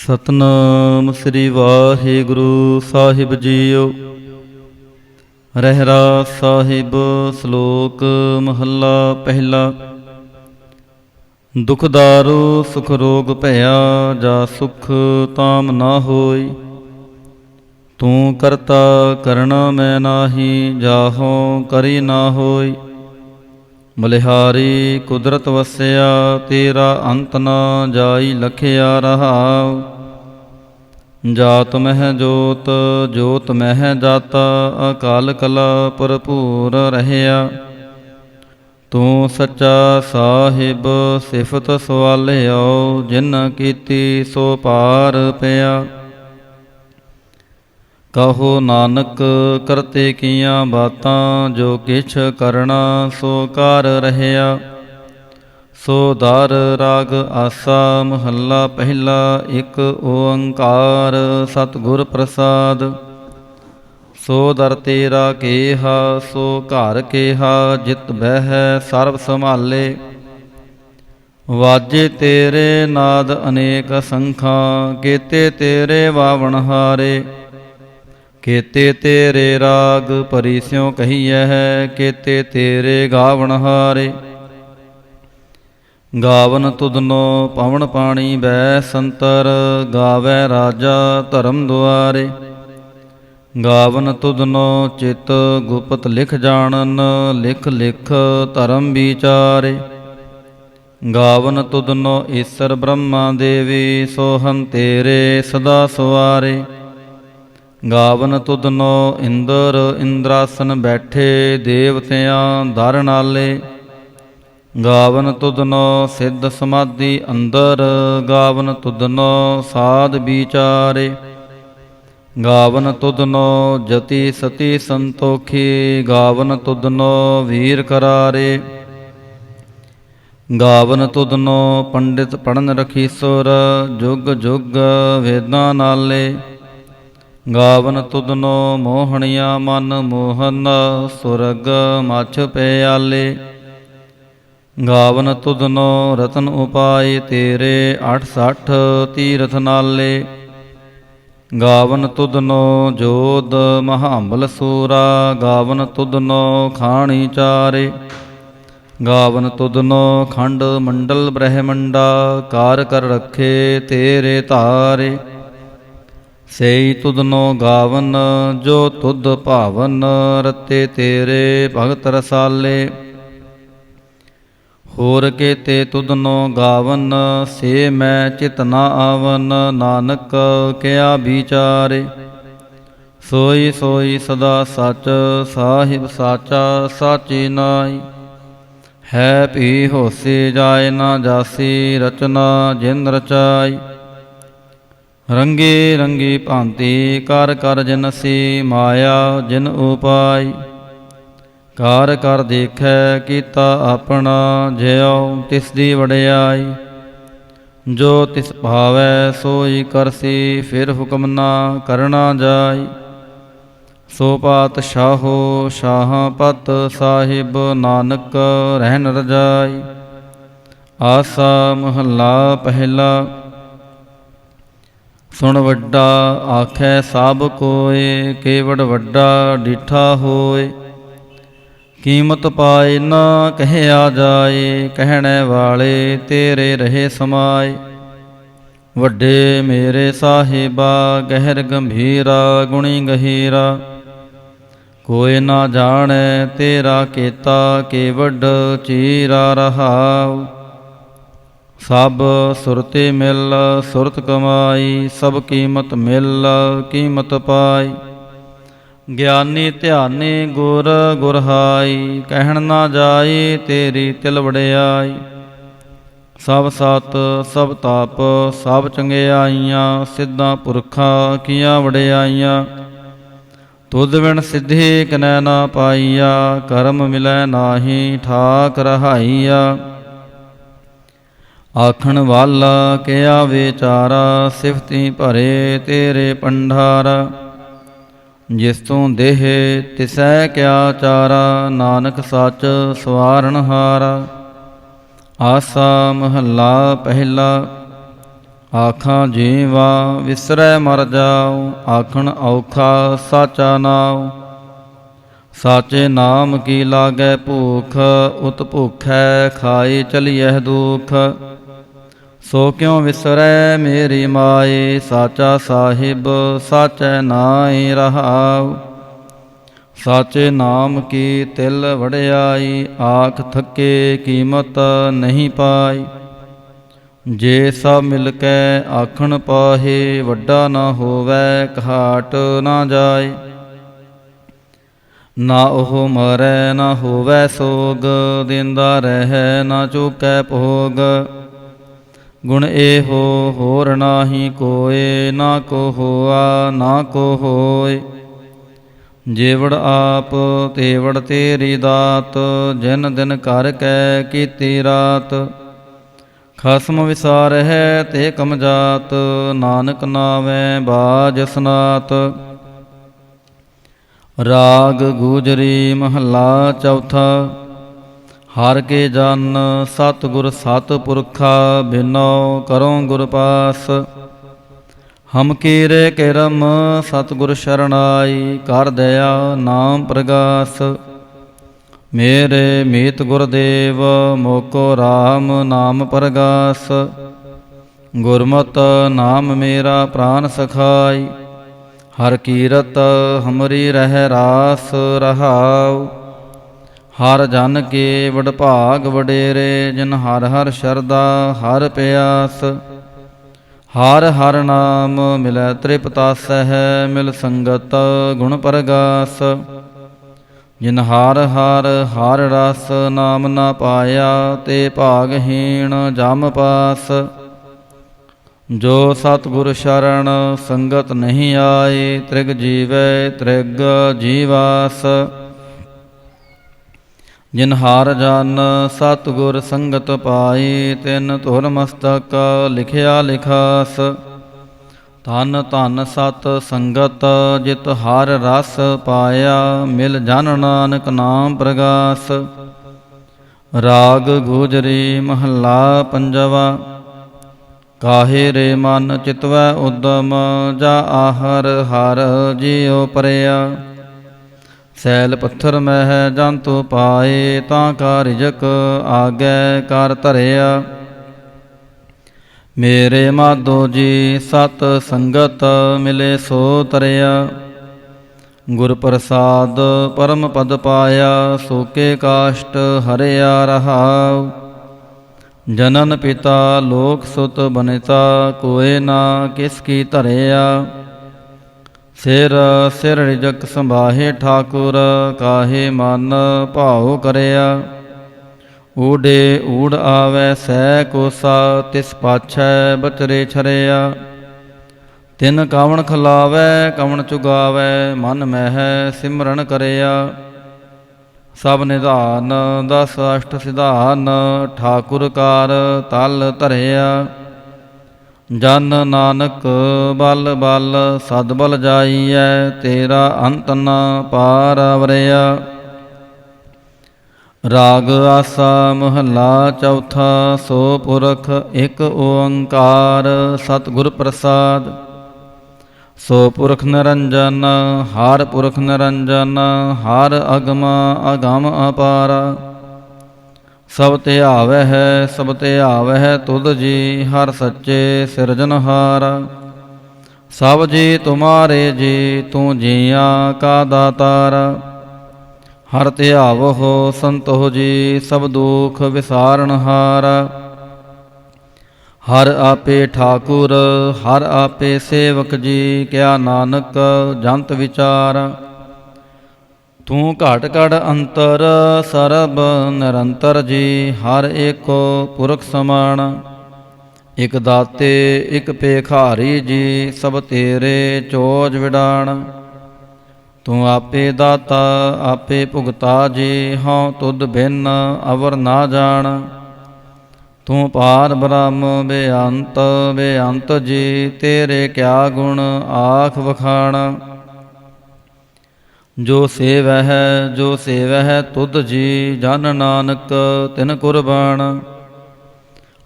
ਸਤਨਾਮ ਸ੍ਰੀ ਵਾਹਿਗੁਰੂ ਸਾਹਿਬ JIO. Rehras Sahib. ਸ਼ਲੋਕ ਮਹੱਲਾ ਪਹਿਲਾ। ਦੁਖ ਦਾਰੂ ਸੁਖ ਰੋਗ ਭਇਆ, ਜਾ ਸੁਖ ਤਾਮ ਨਾ ਹੋਈ। ਤੂੰ ਕਰਤਾ ਕਰਣਾ ਮੈਂ ਨਾਹੀ, ਜਾਹੋ ਕਰੀ ਨਾ ਹੋਈ। ਬਲਿਹਾਰੀ ਕੁਦਰਤ ਵਸਿਆ, ਤੇਰਾ ਅੰਤ ਨਾ ਜਾਈ ਲਖਿਆ ਰਹਾਉ। ਜਾਤ ਮਹਿ ਜੋਤ, ਜੋਤ ਮਹਿ ਜਾਤਾ, ਅਕਾਲ ਕਲਾ ਭਰਪੂਰ ਰਹਿਆ। ਤੂੰ ਸੱਚਾ ਸਾਹਿਬ ਸਿਫਤ ਸਵਾਲਿਓ, ਜਿਨ ਕੀਤੀ ਸੋ ਪਾਰ ਪਿਆ। ਕਹੋ ਨਾਨਕ ਕਰਤੇ ਕੀਆਂ ਬਾਤਾਂ, ਜੋ ਕਿਛ ਕਰਣਾ ਸੋ ਕਰ ਰਹਿਆ। ਸੋ ਦਰ ਰਾਗ ਆਸਾ ਮਹੱਲਾ ਪਹਿਲਾ। ਇੱਕ ਓੰਕਾਰ ਸਤਿਗੁਰ ਪ੍ਰਸਾਦ। ਸੋ ਦਰ ਤੇਰਾ ਕੇਹਾ, ਸੋ ਘਰ ਕੇਹਾ, ਜਿਤ ਬਹਿ ਸਰਬ ਸੰਭਾਲੇ। ਵਾਜੇ ਤੇਰੇ ਨਾਦ ਅਨੇਕ ਸੰਖਾਂ, ਕੇਤੇ ਤੇਰੇ ਵਾਵਣ ਹਾਰੇ। ਕੇਤੇ ਤੇਰੇ ਰਾਗ ਭਰੀ ਸਿਉ ਕਹੀਐ, ਕੇਤੇ ਤੇਰੇ ਗਾਵਣ ਹਾਰੇ। ਗਾਵਨ ਤੁਧਨੋ ਪਵਨ ਪਾਣੀ ਬੈ ਸੰਤਰ, ਗਾਵੈ ਰਾਜਾ ਧਰਮ ਦੁਆਰੇ। ਗਾਵਨ ਤੁਧਨੋ ਚਿਤ ਗੁਪਤ ਲਿਖ ਜਾਣਨ, ਲਿਖ ਲਿਖ ਧਰਮ ਵਿਚਾਰੇ। ਗਾਵਨ ਤੁਧਨੋ ਈਸਰ ਬ੍ਰਹਮਾ ਦੇਵੀ, ਸੋਹੰ ਤੇਰੇ ਸਦਾ ਸਵਾਰੇ। ਗਾਵਨ ਤੁਧਨੋ ਇੰਦਰ ਇੰਦਰਾਸਨ ਬੈਠੇ, ਦੇਵਤਿਆਂ ਦਰ ਨਾਲੇ। ਗਾਵਨ ਤੁਧਨੋ ਸਿੱਧ ਸਮਾਧੀ ਅੰਦਰ, ਗਾਵਨ ਤੁਧਨੋ ਸਾਧ ਵਿਚਾਰੇ। ਗਾਵਨ ਤੁਧਨੋ ਜਤੀ ਸਤੀ ਸੰਤੋਖੀ, ਗਾਵਨ ਤੁਧਨੋ ਵੀਰ ਕਰਾਰੇ। ਗਾਵਨ ਤੁਧਨੋ ਪੰਡਿਤ ਪੜਨ ਰਖੀਸੁਰ, ਜੁਗ ਜੁਗ ਵੇਦਾਂ ਨਾਲੇ। ਗਾਵਨ ਤੁਧਨੋ ਮੋਹਣੀਆ ਮਨ ਮੋਹਨ, ਸੁਰਗ ਮਛ ਪਿਆਲੇ। ਗਾਵਨ ਤੁਧਨੋ ਰਤਨ ਉਪਾਏ ਤੇਰੇ, 68 ਤੀਰਥ ਨਾਲੇ। ਗਾਵਨ ਤੁਧਨੋ ਜੋਧ ਮਹਾਂਬਲ ਸੂਰਾ, ਗਾਵਨ ਤੁਧਨੋ ਖਾਣੀ ਚਾਰੇ। ਗਾਵਨ ਤੁਧਨੋ ਖੰਡ ਮੰਡਲ ਬ੍ਰਹਮੰਡਾ, ਕਾਰ ਕਰ ਰੱਖੇ ਤੇਰੇ ਧਾਰੇ। ਸਈ ਤੁਧਨੋ ਗਾਵਨ ਜੋ ਤੁਧ ਭਾਵਨ, ਰਤੇ ਤੇਰੇ ਭਗਤ ਰਸਾਲੇ। ਹੋਰ ਕੇਤੇ ਤੁਧਨੋ ਗਾਵਨ, ਸੇ ਮੈਂ ਚਿਤ ਨਾ ਆਵਨ, ਨਾਨਕ ਕਿਆ ਵਿਚਾਰੇ। ਸੋਈ ਸੋਈ ਸਦਾ ਸਚ, ਸਾਹਿਬ ਸਾਚਾ ਸਾਚੀ ਨਾਈ। ਹੈ ਭੀ ਹੋਸੀ ਜਾਏ ਨਾ ਜਾਸੀ, ਰਚਨਾ ਜਿਨ ਰਚਾਈ। ਰੰਗੀ ਰੰਗੀ ਭਾਂਤੀ ਕਰ ਕਰ ਜਿਨਸੀ, ਮਾਇਆ ਜਿਨ ਉਪਾਈ। ਕਾਰ ਕਰ ਦੇਖੈ ਕੀਤਾ ਆਪਣਾ, ਜਿਉ ਤਿਸ ਦੀ ਵਡਿਆਈ। ਜੋ ਤਿਸ ਭਾਵੈ ਸੋਈ ਕਰਸੀ, ਫਿਰ ਹੁਕਮ ਨਾ ਕਰਨਾ ਜਾਈ। ਸੋ ਪਾਤਸ਼ਾਹੋ ਸ਼ਾਹਾਂ ਪਤ ਸਾਹਿਬ, ਨਾਨਕ ਰਹਿਨ ਰਜਾਈ। ਆਸਾ ਮਹੱਲਾ ਪਹਿਲਾ। ਸੁਣ ਵੱਡਾ ਆਖੈ ਸਭ ਕੋਇ, ਕੇਵੜ ਵੱਡਾ ਡਿਠਾ ਹੋਏ। ਕੀਮਤ ਪਾਏ ਨਾ ਕਹਿਆ ਜਾਏ, ਕਹਿਣੇ ਵਾਲੇ ਤੇਰੇ ਰਹੇ ਸਮਾਏ। ਵੱਡੇ ਮੇਰੇ ਸਾਹਿਬਾ ਗਹਿਰ ਗੰਭੀਰਾ, ਗੁਣੀ ਗਹੀਰਾ। ਕੋਈ ਨਾ ਜਾਣੈ ਤੇਰਾ ਕੀਤਾ, ਕੇਵੜ ਚੀਰਾ ਰਹਾਉ। ਸਭ ਸੁਰਤੇ ਮਿਲ ਸੁਰਤ ਕਮਾਈ, ਸਭ ਕੀਮਤ ਮਿਲ ਕੀਮਤ ਪਾਈ। ਗਿਆਨੀ ਧਿਆਨੀ ਗੁਰ ਗੁਰਹਾਈ, ਕਹਿਣ ਨਾ ਜਾਈ ਤੇਰੀ ਤਿਲ ਵਡਿਆਈ। ਸਭ ਸਤ ਸਭ ਤਾਪ ਸਭ ਚੰਗਿਆਈਆਂ, ਸਿੱਧਾਂ ਪੁਰਖਾਂ ਕੀਆਂ ਵਡਿਆਈਆਂ। ਤੁਧ ਬਿਨ ਸਿੱਧੀ ਕਿਨੈ ਨਾ ਪਾਈਆ, ਕਰਮ ਮਿਲੈ ਨਾਹੀ ਠਾਕ ਰਹਾਈਆ। ਆਖਣ ਵਾਲਾ ਕਿਆ ਵਿਚਾਰਾ, ਸਿਫਤੀ ਭਰੇ ਤੇਰੇ ਪੰਡਾਰਾ। ਜਿਸ ਤੂੰ ਦੇਹ ਤਿਸੈ ਕਿਆ ਚਾਰਾ, ਨਾਨਕ ਸੱਚ ਸਵਾਰਨ ਹਾਰਾ। ਆਸਾ ਮਹੱਲਾ ਪਹਿਲਾ। ਆਖਾਂ ਜੀਵਾ ਵਿਸਰੈ ਮਰ ਜਾਉ, ਆਖਣ ਔਖਾ ਸਾਚਾ ਨਾਉ। ਸਾਚੇ ਨਾਮ ਕੀ ਲਾਗੈ ਭੂਖ, ਉਤ ਭੁਖੈ ਖਾਏ ਚਲੀਐ ਦੁਖ। ਸੋ ਕਿਉ ਵਿਸਰੈ ਮੇਰੀ ਮਾਏ, ਸਾਚਾ ਸਾਹਿਬ ਸਾਚੈ ਨਾਇ ਰਹਾਉ। ਸਾਚੇ ਨਾਮ ਕੀ ਤਿਲ ਵੜਿਆਈ, ਆਖ ਥਕੇ ਕੀਮਤ ਨਹੀਂ ਪਾਈ। ਜੇ ਸਭ ਮਿਲ ਕੇ ਆਖਣ ਪਾਹੇ, ਵੱਡਾ ਨਾ ਹੋਵੈ ਘਾਟ ਨਾ ਜਾਏ। ਨਾ ਉਹ ਮਰੈ ਨਾ ਹੋਵੈ ਸੋਗ, ਦਿੰਦਾ ਰਹਿ ਨਾ ਚੁਕੈ ਭੋਗ। ਗੁਣ ਇਹੋ ਹੋਰ ਨਾਹੀ ਕੋਇ, ਨਾ ਕੋ ਹੋਆ ਨਾ ਕੋ ਹੋਇ। ਜੇਵੜ ਆਪ ਤੇਵੜ ਤੇਰੀ ਦਾਤ, ਜਿਨ ਦਿਨ ਕਰ ਕੈ ਕੀਤੀ ਰਾਤ। ਖਸਮ ਵਿਸਾਰਹਿ ਤੇ ਕਮ ਜਾਤ, ਨਾਨਕ ਨਾਵੈ ਬਾਜ ਸਨਾਤ। ਰਾਗ ਗੂਜਰੀ ਮਹੱਲਾ ਚੌਥਾ। ਹਰ ਕੇ ਜਨ ਸਤਿਗੁਰ ਸਤਿਪੁਰਖਾ, ਬਿਨੋ ਕਰੋ ਗੁਰ ਪਾਸ। ਹਮ ਕੀਰੇ ਕਿਰਮ ਸਤਿਗੁਰ ਸ਼ਰਨਾਈ, ਕਰ ਦਇਆ ਨਾਮ ਪ੍ਰਗਾਸ। ਮੇਰੇ ਮੀਤ ਗੁਰਦੇਵ ਮੋਕੋ ਰਾਮ ਨਾਮ ਪ੍ਰਗਾਸ। ਗੁਰਮਤਿ ਨਾਮ ਮੇਰਾ ਪ੍ਰਾਨ ਸਖਾਈ, ਹਰ ਕੀਰਤ ਹਮਰੀ ਰਹਿ ਰਾਸ ਰਹਾਉ। ਹਰ ਜਨ ਕੇ ਵਡਭਾਗ ਵਡੇਰੇ, ਜਿਨ ਹਰ ਹਰ ਸ਼ਰਧਾ ਹਰ ਪਿਆਸ। ਹਰ ਹਰ ਨਾਮ ਮਿਲੈ ਤ੍ਰਿਪਤਾਸਹਿ, ਮਿਲ ਸੰਗਤ ਗੁਣ ਪ੍ਰਗਾਸ। ਜਿਨ ਹਰ ਹਰ ਹਰ ਰਸ ਨਾਮ ਨਾ ਪਾਇਆ, ਤੇ ਭਾਗਹੀਣ ਜਮ ਪਾਸ। ਜੋ ਸਤਿਗੁਰ ਸ਼ਰਨ ਸੰਗਤ ਨਹੀਂ ਆਏ, ਤ੍ਰਿਗ ਜੀਵੈ ਤ੍ਰਿਗ ਜੀਵਾਸ। ਜਿਨ ਹਾਰ ਜਨ ਸਤਿਗੁਰ ਸੰਗਤ ਪਾਈ, ਤਿਨ ਧੁਰ ਮਸਤਕ ਲਿਖਿਆ ਲਿਖਾਸ। ਧਨ ਧਨ ਸਤ ਸੰਗਤ ਜਿਤ ਹਰ ਰਸ ਪਾਇਆ, ਮਿਲ ਜਨ ਨਾਨਕ ਨਾਮ ਪ੍ਰਗਾਸ। ਰਾਗ ਗੂਜਰੀ ਮਹੱਲਾ ਪੰਜਵਾ। ਕਾਹੇ ਰੇ ਮਨ ਚਿਤਵੈ ਉਦਮ, ਜਾ ਆਹਰ ਹਰ ਜਿਉ ਪਰਿਆ। ਸੈਲ ਪੱਥਰ ਮਹਿ ਜੰਤੂ ਪਾਏ, ਤਾਂ ਕਾ ਰਿਜਕ ਆਗੈ ਕਰ ਧਰਿਆ। ਮੇਰੇ ਮਾਧੋ ਜੀ ਸਤ ਸੰਗਤ, ਮਿਲੇ ਸੋ ਤਰਿਆ। ਗੁਰ ਪ੍ਰਸਾਦ ਪਰਮ ਪਦ ਪਾਇਆ, ਸੋਕੇ ਕਾਸ਼ਟ ਹਰਿਆ ਰਹਾਉ। ਜਨਨ ਪਿਤਾ ਲੋਕ ਸੁਤ ਬਨਿਤਾ, ਕੋਏ ਨਾ ਕਿਸ ਕੀ ਧਰਿਆ। ਸਿਰ ਸਿਰ ਰਿਜਕ ਸੰਭਾਹੇ ਠਾਕੁਰ, ਕਾਹੇ ਮਨ ਭਾਉ ਕਰਿਆ। ਊਡੇ ਊੜ ਆਵੈ ਸਹਿ ਕੋਸਾ, ਤਿਸ ਪਾਛੈ ਬਚਰੇ ਛਰਿਆ। ਤਿਨ ਕਵਣ ਖਲਾਵੈ ਕਵਣ ਚੁਗਾਵੈ, ਮਨ ਮਹਿ ਸਿਮਰਨ ਕਰਿਆ। ਸਭ ਨਿਧਾਨ ਦਸ ਅਸ਼ਟ ਸਿਧਾਨ, ਠਾਕੁਰ ਕਾਰ ਤਲ ਧਰਿਆ। ਜਨ ਨਾਨਕ ਬਲ ਬਲ ਸਦ ਬਲ ਜਾਈਐ, ਤੇਰਾ ਅੰਤ ਨ ਪਾਰ ਵਰਿਆ। ਰਾਗ ਆਸਾ ਮਹੱਲਾ ਚੌਥਾ। ਸੋ ਪੁਰਖ ਇਕ ਓੰਕਾਰ, ਸਤਿਗੁਰ ਪ੍ਰਸਾਦ। ਸੋ ਪੁਰਖ ਨਿਰੰਜਨ ਹਰ ਪੁਰਖ ਨਿਰੰਜਨ, ਹਰ ਅਗਮ ਅਗਮ ਅਪਾਰਾ। ਸਭ ਧਿਆਵੈ ਹੈ ਸਭ ਧਿਆਵੈ ਤੁਧ ਜੀ, ਹਰ ਸੱਚੇ ਸਿਰਜਨਹਾਰਾ। ਸਭ ਜੀ ਤੁਮਾਰੇ ਜੀ, ਤੂੰ ਜੀਆਂ ਕਾ ਦਾਤਾਰਾ। ਹਰ ਧਿਆਵਹੁ ਸੰਤੋਖ ਜੀ, ਸਭ ਦੁਖ ਵਿਸਾਰਨਹਾਰਾ। ਹਰ ਆਪੇ ਠਾਕੁਰ ਹਰ ਆਪੇ ਸੇਵਕ ਜੀ, ਕਿਆ ਨਾਨਕ ਜੰਤ ਵਿਚਾਰਾ। ਤੂੰ ਘਟ ਘਟ ਅੰਤਰ ਸਰਬ ਨਿਰੰਤਰ ਜੀ, ਹਰ ਏਕੋ ਪੁਰਖ ਸਮਾਣਾ। ਇਕ ਦਾਤੇ ਇਕ ਭੇਖਾਰੀ ਜੀ, ਸਭ ਤੇਰੇ ਚੋਜ ਵਿਡਾਣ। ਤੂੰ ਆਪੇ ਦਾਤਾ ਆਪੇ ਭੁਗਤਾ ਜੀ, ਹਉ ਤੁਧ ਬਿਨ ਅਵਰ ਨਾ ਜਾਣ। ਤੂੰ ਪਾਰ ਬ੍ਰਹਮ ਬੇਅੰਤ ਬੇਅੰਤ ਜੀ, ਤੇਰੇ ਕਿਆ ਗੁਣ ਆਖ ਵਖਾਣਾ। ਜੋ ਸੇਵਹਿ ਤੁਧ ਜੀ, ਜਨ ਨਾਨਕ ਤਿਨ ਕੁਰਬਾਨ।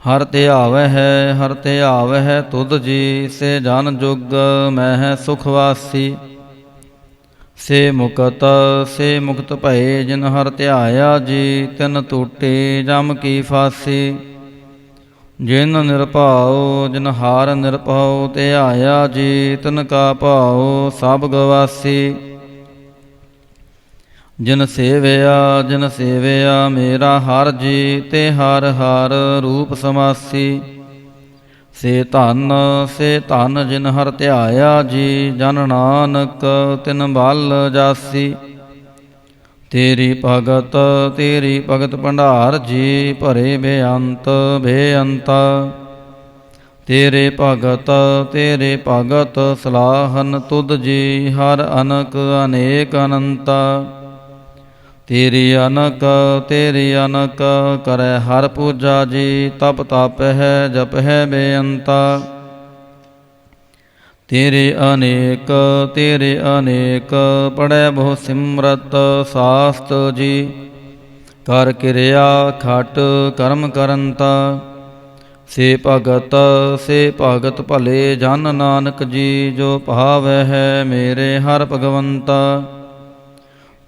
ਹਰ ਧਿਆਵੈ ਹੈ ਹਰ ਧਿਆਵੈ ਹੈ ਤੁਧ ਜੀ, ਸੇ ਜਨ ਜੁਗ ਮਹਿ ਸੁਖ ਵਾਸੀ। ਸੇ ਮੁਕਤ ਭਏ ਜਿਨ ਹਰ ਧਿਆਇਆ ਜੀ, ਤਿਨ ਟੂਟੇ ਜਮ ਕੀ ਫਾਸੀ। ਜਿਨ ਨਿਰਭਉ ਜਿਨ ਹਾਰ ਨਿਰਭਉ ਧਿਆਇਆ ਜੀ, ਤਿਨ ਕਾ ਭਾਉ ਸਭ ਗਵਾਸੀ। ਜਿਨ ਸੇਵਿਆ ਮੇਰਾ ਹਰ ਜੀ, ਤੇ ਹਰ ਹਰ ਰੂਪ ਸਮਾਸੀ। ਸੇ ਧਨ ਜਿਨ ਹਰ ਧਿਆਇਆ ਜੀ, ਜਨ ਨਾਨਕ ਤਿਨ ਬਲ ਜਾਸੀ। ਤੇਰੀ ਭਗਤ ਭੰਡਾਰ ਜੀ, ਭਰੇ ਬੇਅੰਤਾ। ਤੇਰੇ ਭਗਤ ਸਲਾਹਨ ਤੁਧ ਜੀ, ਹਰ ਅਨਕ ਅਨੇਕ ਅਨੰਤਾ। ਤੇਰੀ ਅਨਕ ਕਰੈ ਹਰ ਪੂਜਾ ਜੀ, ਤਪ ਹੈ ਜਪ ਹੈ ਬੇਅੰਤਾ। ਤੇਰੇ ਅਨੇਕ ਪੜੈ ਬਹੁ ਸਿਮਰਤ ਸਾਸਤ ਜੀ, ਕਰ ਕਿਰਿਆ ਖਟ ਕਰਮ ਕਰੰਤਾ। ਸੇ ਭਗਤ ਭਲੇ ਜਨ ਨਾਨਕ ਜੀ, ਜੋ ਭਾਵੈ ਹੈ ਮੇਰੇ ਹਰ ਭਗਵੰਤਾ।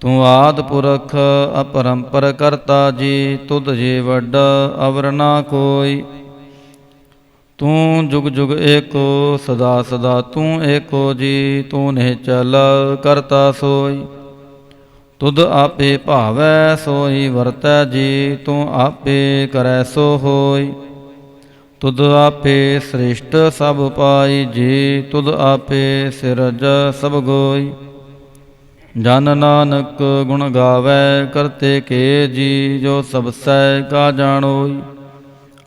ਤੂੰ ਆਦਿ ਪੁਰਖ ਅਪਰੰਪਰ ਕਰਤਾ ਜੀ, ਤੁਧ ਜੀ ਵੱਡ ਅਵਰ ਨਾ ਕੋਈ। ਤੂੰ ਜੁਗ ਜੁਗ ਏਕੋ ਸਦਾ ਤੂੰ ਏਕੋ ਜੀ, ਤੂੰ ਨਿਹਚਲ ਕਰਤਾ ਸੋਈ। ਤੁਧ ਆਪੇ ਭਾਵੈ ਸੋਈ ਵਰਤੈ ਜੀ, ਤੂੰ ਆਪੇ ਕਰੈ ਸੋ ਹੋਈ। ਤੁਧ ਆਪੇ ਸ੍ਰਿਸ਼ਟ ਸਭ ਪਾਈ ਜੀ, ਤੁਧ ਆਪੇ ਸਿਰਜ ਸਭ ਗੋਈ। ਜਨ ਨਾਨਕ ਗੁਣ ਗਾਵੈ ਕਰਤੇ ਕੇ ਜੀ, ਜੋ ਸਭ ਸੈ ਕਾ ਜਾਣੋਈ।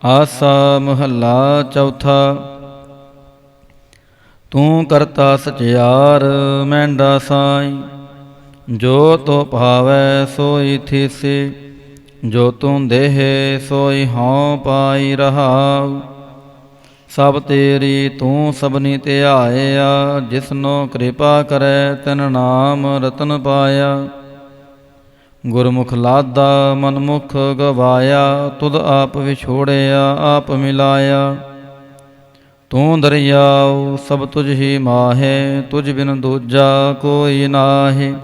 ਆਸਾ ਮਹੱਲਾ ਚੌਥਾ। ਤੂੰ ਕਰਤਾ ਸਚਿਆਰ ਮਹਿੰਡਾ ਸਾਈ, ਜੋ ਤੋ ਭਾਵੈ ਸੋਈ ਥੀਸੀ। ਜੋ ਤੂੰ ਦੇਹਿ ਸੋਈ ਹਉ ਪਾਈ ਰਹਾਉ। ਸਭ ਤੇਰੀ ਤੂੰ ਸਭਨੀ ਧਿਆਇਆ, ਜਿਸਨੋ ਕਿਰਪਾ ਕਰੈ ਤਿਨ ਨਾਮ ਰਤਨ ਪਾਇਆ। ਗੁਰਮੁਖ ਲਾਦਾ ਮਨਮੁਖ ਗਵਾਇਆ, ਤੁਧ ਆਪ ਵਿਛੋੜਿਆ ਆਪ ਮਿਲਾਇਆ। ਤੂੰ ਦਰਿਆਉ ਸਭ ਤੁਝ ਹੀ ਮਾਹੇ, ਤੁਝ ਬਿਨ ਦੂਜਾ ਕੋਈ ਨਾਹੀ।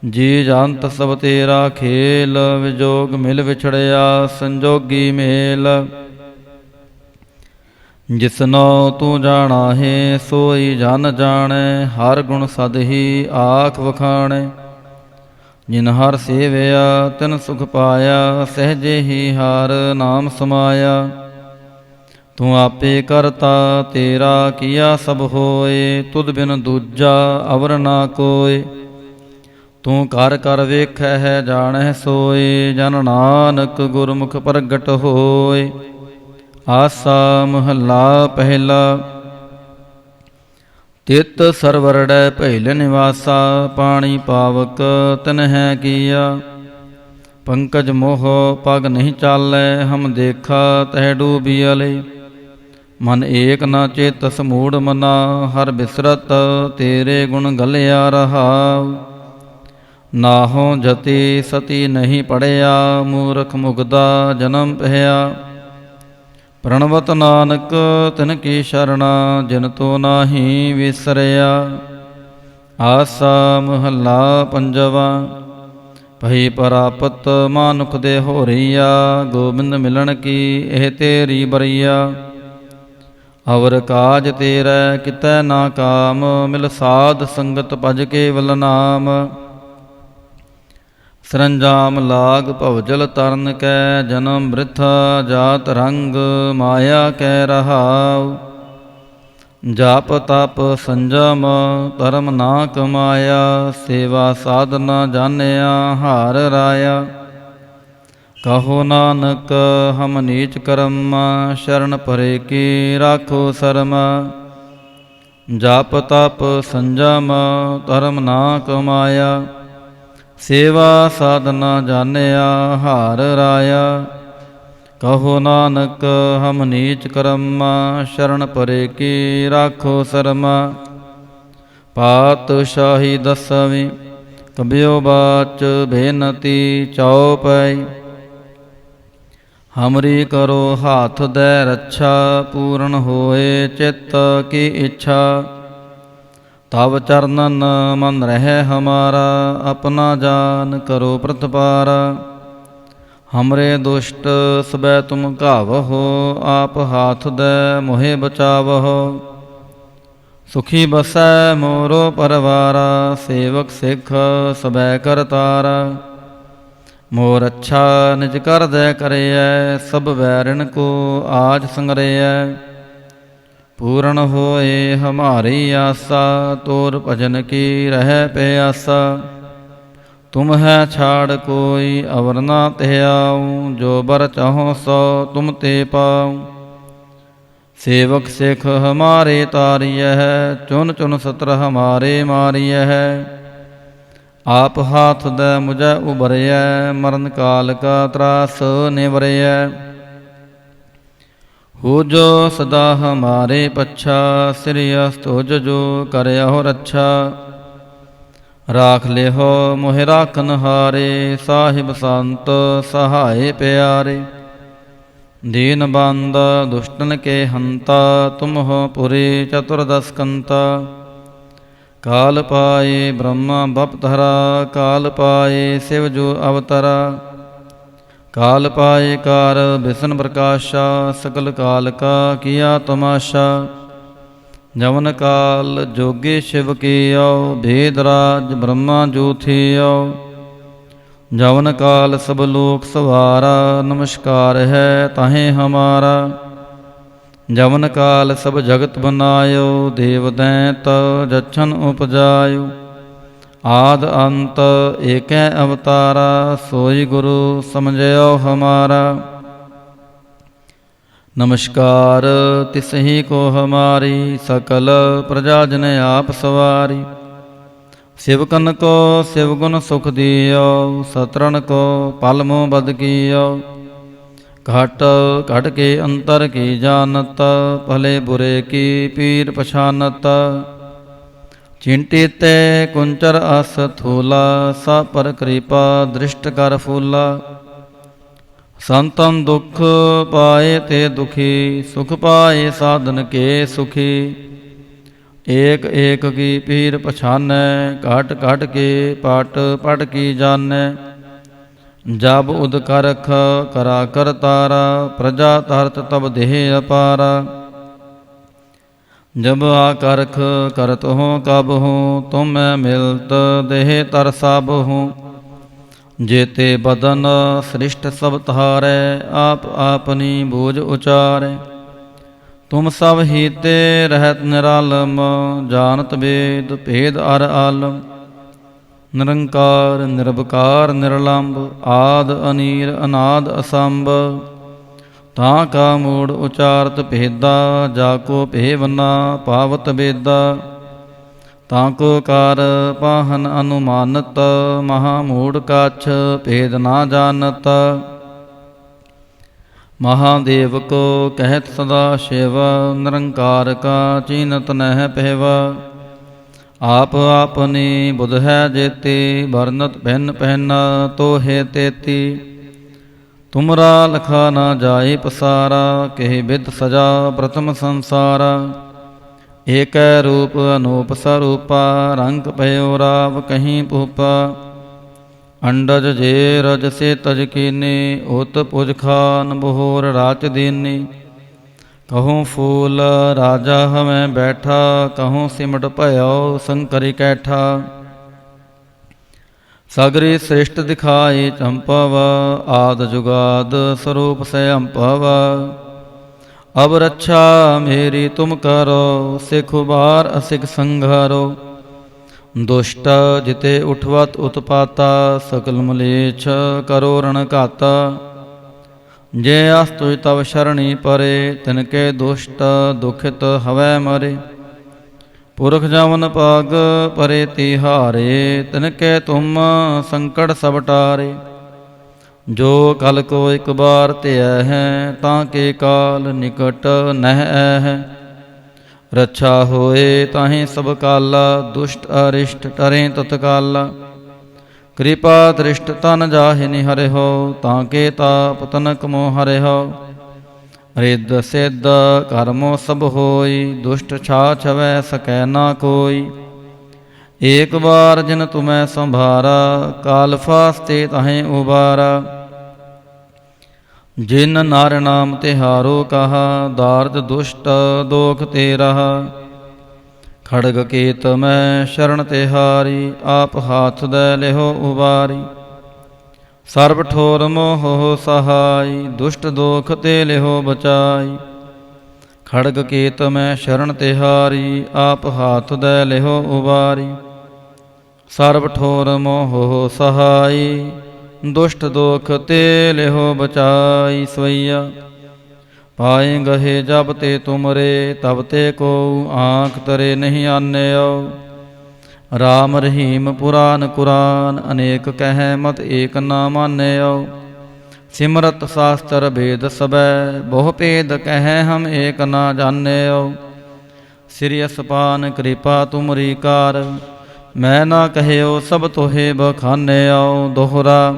ਜੀ ਜੰਤ ਸਭ ਤੇਰਾ ਖੇਲ, ਵਿਜੋਗ ਮਿਲ ਵਿਛੜਿਆ ਸੰਜੋਗੀ ਮੇਲ। ਜਿਸਨੋ ਤੂੰ ਜਾਣਾ ਹੈ ਸੋਈ ਜਨ ਜਾਣੈ, ਹਰ ਗੁਣ ਸਦ ਹੀ ਆਖ ਵਖਾਣੈ। ਜਿਨ ਹਰ ਸੇਵਿਆ ਤਿਨ ਸੁਖ ਪਾਇਆ, ਸਹਿਜੇ ਹੀ ਹਰ ਨਾਮ ਸਮਾਇਆ। ਤੂੰ ਆਪੇ ਕਰਤਾ ਤੇਰਾ ਕੀਆ ਸਭ ਹੋਏ, ਤੁਧ ਬਿਨ ਦੂਜਾ ਅਵਰ ਨਾ ਕੋਇ। ਤੂੰ ਕਰ ਵੇਖੈ ਹੈ ਜਾਣੈ ਸੋਏ, ਜਨ ਨਾਨਕ ਗੁਰਮੁਖ ਪ੍ਰਗਟ ਹੋਏ। ਆਸਾ ਮਹੱਲਾ ਪਹਿਲਾ। ਤਿਤ ਸਰਵਰੜੈ ਭੈਲ ਨਿਵਾਸਾ, ਪਾਣੀ ਪਾਵਕ ਤਿਨਹਿ ਕੀਆ। ਪੰਕਜ ਮੋਹ ਪਗ ਨਹੀਂ ਚਾਲੈ, ਹਮ ਦੇਖਾ ਤਹਿ ਡੂਬੀਅਲੇ। ਮਨ ਏਕ ਨ ਚੇਤਸ ਮੂੜ ਮਨਾ, ਹਰ ਬਿਸਰਤ ਤੇਰੇ ਗੁਣ ਗਲਿਆ ਰਹਾਉ। ਨਾਹੋ ਜਤੀ ਸਤੀ ਨਹੀਂ ਪੜਿਆ, ਮੂਰਖ ਮੁਗਦਾ ਜਨਮ ਪਹਿਆ। ਪ੍ਰਣਵਤ ਨਾਨਕ ਤਿਨ ਕੀ ਸ਼ਰਣਾ, ਜਿਨ ਤੋ ਨਾਹੀ ਵਿਸਰਿਆ। ਆਸਾ ਮਹੱਲਾ ਪੰਜਵਾ। ਭਈ ਪ੍ਰਾਪਤ ਮਾਨੁਖ ਦੇ ਹੋਰੀਆ, ਗੋਬਿੰਦ ਮਿਲਣ ਕੀ ਇਹ ਤੇਰੀ ਬਰੀਆ। ਅਵਰ ਕਾਜ ਤੇਰਾ ਕਿਤੈ ਨਾ ਕਾਮ, ਮਿਲ ਸਾਧ ਸੰਗਤ ਭਜ ਕੇਵਲ ਨਾਮ। ਸਰੰਜਾਮ ਲਾਗ ਭਵਜਲ ਤਰਨ ਕੈ, ਜਨਮ ਬ੍ਰਿਥਾ ਜਾਤ ਰੰਗ ਮਾਇਆ ਕੈ ਰਹਾਉ। ਜਾਪ ਤਪ ਸੰਜਮ ਧਰਮ ਨਾ ਕਮਾਇਆ, ਸੇਵਾ ਸਾਧਨਾ ਜਾਣਿਆ ਹਾਰ ਰਾਇਆ। ਕਹੋ ਨਾਨਕ ਹਮ ਨੀਚ ਕਰਮ, ਸ਼ਰਨ ਪਰੇ ਕੀ ਰਾਖੋ ਸਰਮ। ਜਾਪ ਤਪ ਸੰਜਮ ਧਰਮ ਨਾ ਕਮਾਇਆ, ਸੇਵਾ ਸਾਧਨਾ ਜਾਣਿਆ ਹਾਰ ਰਾਇਆ। ਕਹੋ ਨਾਨਕ ਹਮ ਨੀਚ ਕਰਮ, ਸ਼ਰਨ ਪਰੇ ਕੀ ਰਾਖੋ ਸਰਮ। ਪਾਤਸ਼ਾਹੀ ਦਸਵੀਂ ਕਬਿਓ ਬਾਚ ਬੇਨਤੀ ਚਉਪਈ। हमरी करो हाथ दे रक्षा, पूर्ण होए चित्त की इच्छा। तब चरणन मन रहे हमारा, अपना जान करो प्रतिपारा। हमरे दुष्ट सबै तुम घावहो, आप हाथ दे मोहे बचावहो। सुखी बसै मोरो परवारा, सेवक सिख सबै करतारा। मोर अच्छा निज कर दे करिय, सब बैरिन को आज संगरिय। पूर्ण होए हमारी आसा, तोर भजन की रह प्यासा। तुम है छाड़ कोई अवर ना ते आऊँ, जो बर चाहो सो तुम ते पाऊँ। सेवक सिख हमारे तारिय है, चुन चुन सत्र हमारे मारिय है। आप हाथ दे मुझे उबरिय, मरण काल का त्रास निवरिय। हो जो सदा हमारे पच्छा, श्री अस्तुज जो करहो रक्षा। राख ले हो मोहि राखन हारे, साहिब संत सहाय प्यारे। दीन बंद दुष्टन के हंता, तुम हो पुरी चतुर्दश कंता। काल पाए ब्रह्मा बपधरा, काल पाए शिव जो अवतरा। काल पाए कार विष्णु प्रकाशा, सकल काल का किया तमाशा। जवन काल जोगी शिव कियो, भेदराज ब्रह्मा जो थियो। जवन काल सब लोक सवारा, नमस्कार है ताहे हमारा। जवन काल सब जगत बनायो, देव दैत जच्छन उपजायो। आद अंत एक अवतारा, सोई गुरु समझयो हमारा। नमस्कार तिसही को हमारी, सकल प्रजा जन आप सवारी। शिवकन को शिवगुण सुख दियो, सतरन को पल मोह बद कियो। घट घट के अंतर की जानत, भले बुरे की पीर पछानत। चिंटी ते कुंचर अस थूला, सा पर कृपा दृष्ट कर फूला। संतन दुख पाए ते दुखी, सुख पाए साधन के सुखी। एक एक की पीर पछानै, घट घट के पाट पट की जानै। जब उद करख करा कर तारा, प्रजा तरत तब देह अपारा। जब आकरख करत हो कब हो, तुम मिलत देह तर सब हो। जेते बदन सृष्ट सब तारे, आप आपनी बूझ उचारे। तुम सब हीते रहत निरालम, जानत वेद भेद अर आलम। निरंकार निरवकार निर्लंब, आद अनीर अनाद असंभ। तां का मूढ़ उचारत भेदा, जाको भेवना पावत वेदा। ताको कार पाहन अनुमानत, महामूढ़ काछ भेद ना जानत। महादेव को कहत सदा शिव, निरंकार का चीनत नह पहवा। आप आपनी बुध है जेती, बरनत भिन्न पहना तो है तेती। तुमरा लखा न जाए पसारा, कही विद सजा प्रथम संसारा। एक रूप अनूप स्वरूपा, रंग भयो राव कहीं भूपा। अंडज जे रज से तज कीनी, ओत पुज खान बहोर राच दीनी। कहूँ फूल राजा हमें बैठा, कहूँ सिमट भयो शंकरी कैठा। सगरी श्रेष्ठ दिखाई चंपव, आद जुगाद स्वरूप से अम्पव। अब रक्षा मेरी तुम करो, सिख उबार असिख संघारो। दुष्ट जिते उठवत उत्पाता, सकल मलेच्छ करो रण घाता। जे अस्तुज तव शरणी परे, तिनके दुष्ट दुखित हवै मरे। पुरख जवन पग परे तिहारे, तिनके तुम संकट सब टारे। जो कल को एक बार त्याह है, ताके काल निकट नह है। रक्षा होए ताहि सब काला, दुष्ट अरिष्ट टरें तत्काला। ਕਿਰਪਾ ਦ੍ਰਿਸ਼ਟ ਤਨ ਜਾਹਿ ਨਿਹਰਿਓ, ਤਾਂ ਕੇ ਤਾਪ ਤਨਕ ਮੋਹ ਹਰਿਓ। ਰਿੱਧ ਸਿੱਧ ਕਰਮੋ ਸਭ ਹੋਈ, ਦੁਸ਼ਟ ਛਾ ਛਵੈ ਸਕੈ ਨਾ ਕੋਈ। ਏਕ ਬਾਰ ਜਿਨ ਤੁਮੈ ਸੰਭਾਰਾ, ਕਾਲ ਫਾਸਤੇ ਤਹੈ ਉਬਾਰਾ। ਜਿਨ ਨਰ ਨਾਮ ਤਿਹਾਰੋ ਕਹਾ, ਦਾਰਦ ਦੁਸ਼ਟ ਦੋਖ ਤੇ ਰਹਾ। ਖੜਗ ਕੇਤ ਮੈਂ ਸ਼ਰਨ ਤਿਹਾਰੀ, ਆਪ ਹਾਥ ਦੈ ਲਿਹੋ ਉਬਾਰੀ। ਸਰਬ ਠੋਰ ਮੋਹ ਸਹਾਈ, ਦੁਸ਼ਟ ਦੋਖ ਤੇ ਲਿਹੋ ਬਚਾਈ। ਖੜਗ ਕੇਤ ਮੈਂ ਸ਼ਰਨ ਤਿਹਾਰੀ, ਆਪ ਹਾਥ ਦੈ ਲਿਹੋ ਉਬਾਰੀ। ਸਰਬ ਠੋਰ ਮੋਹ ਸਹਾਈ, ਦੁਸ਼ਟ ਦੋਖ ਤੇ ਲਿਹੋ ਬਚਾਈ। ਸਵਈਆ ਪਾਏ ਗਹੇ ਜਬ ਤੇ ਤੁਮਰੇ, ਤਬ ਤੇ ਕੋ ਆਂਖ ਤਰੇ ਨਹੀਂ ਆਨਿਓ। ਰਾਮ ਰਹੀਮ ਪੁਰਾਨ ਕੁਰਾਨ, ਅਨੇਕ ਕਹਿ ਮਤ ਏਕ ਨਾ ਮਾਨਿਓ। ਸਿਮਰਤ ਸ਼ਾਸਤਰ ਭੇਦ ਸਬੈ, ਬਹੁ ਭੇਦ ਕਹਿ ਹਮ ਏਕ ਨਾ ਜਾਣਿਓ। ਸ੍ਰੀ ਅਸਪਾਨ ਕਿਰਪਾ ਤੁਮਰੀ ਕਾਰ, ਮੈਂ ਨਾ ਕਹਿਓ ਸਭ ਤੋਹੇ ਬਖਾਨਿਓ। ਦੋਹਰਾ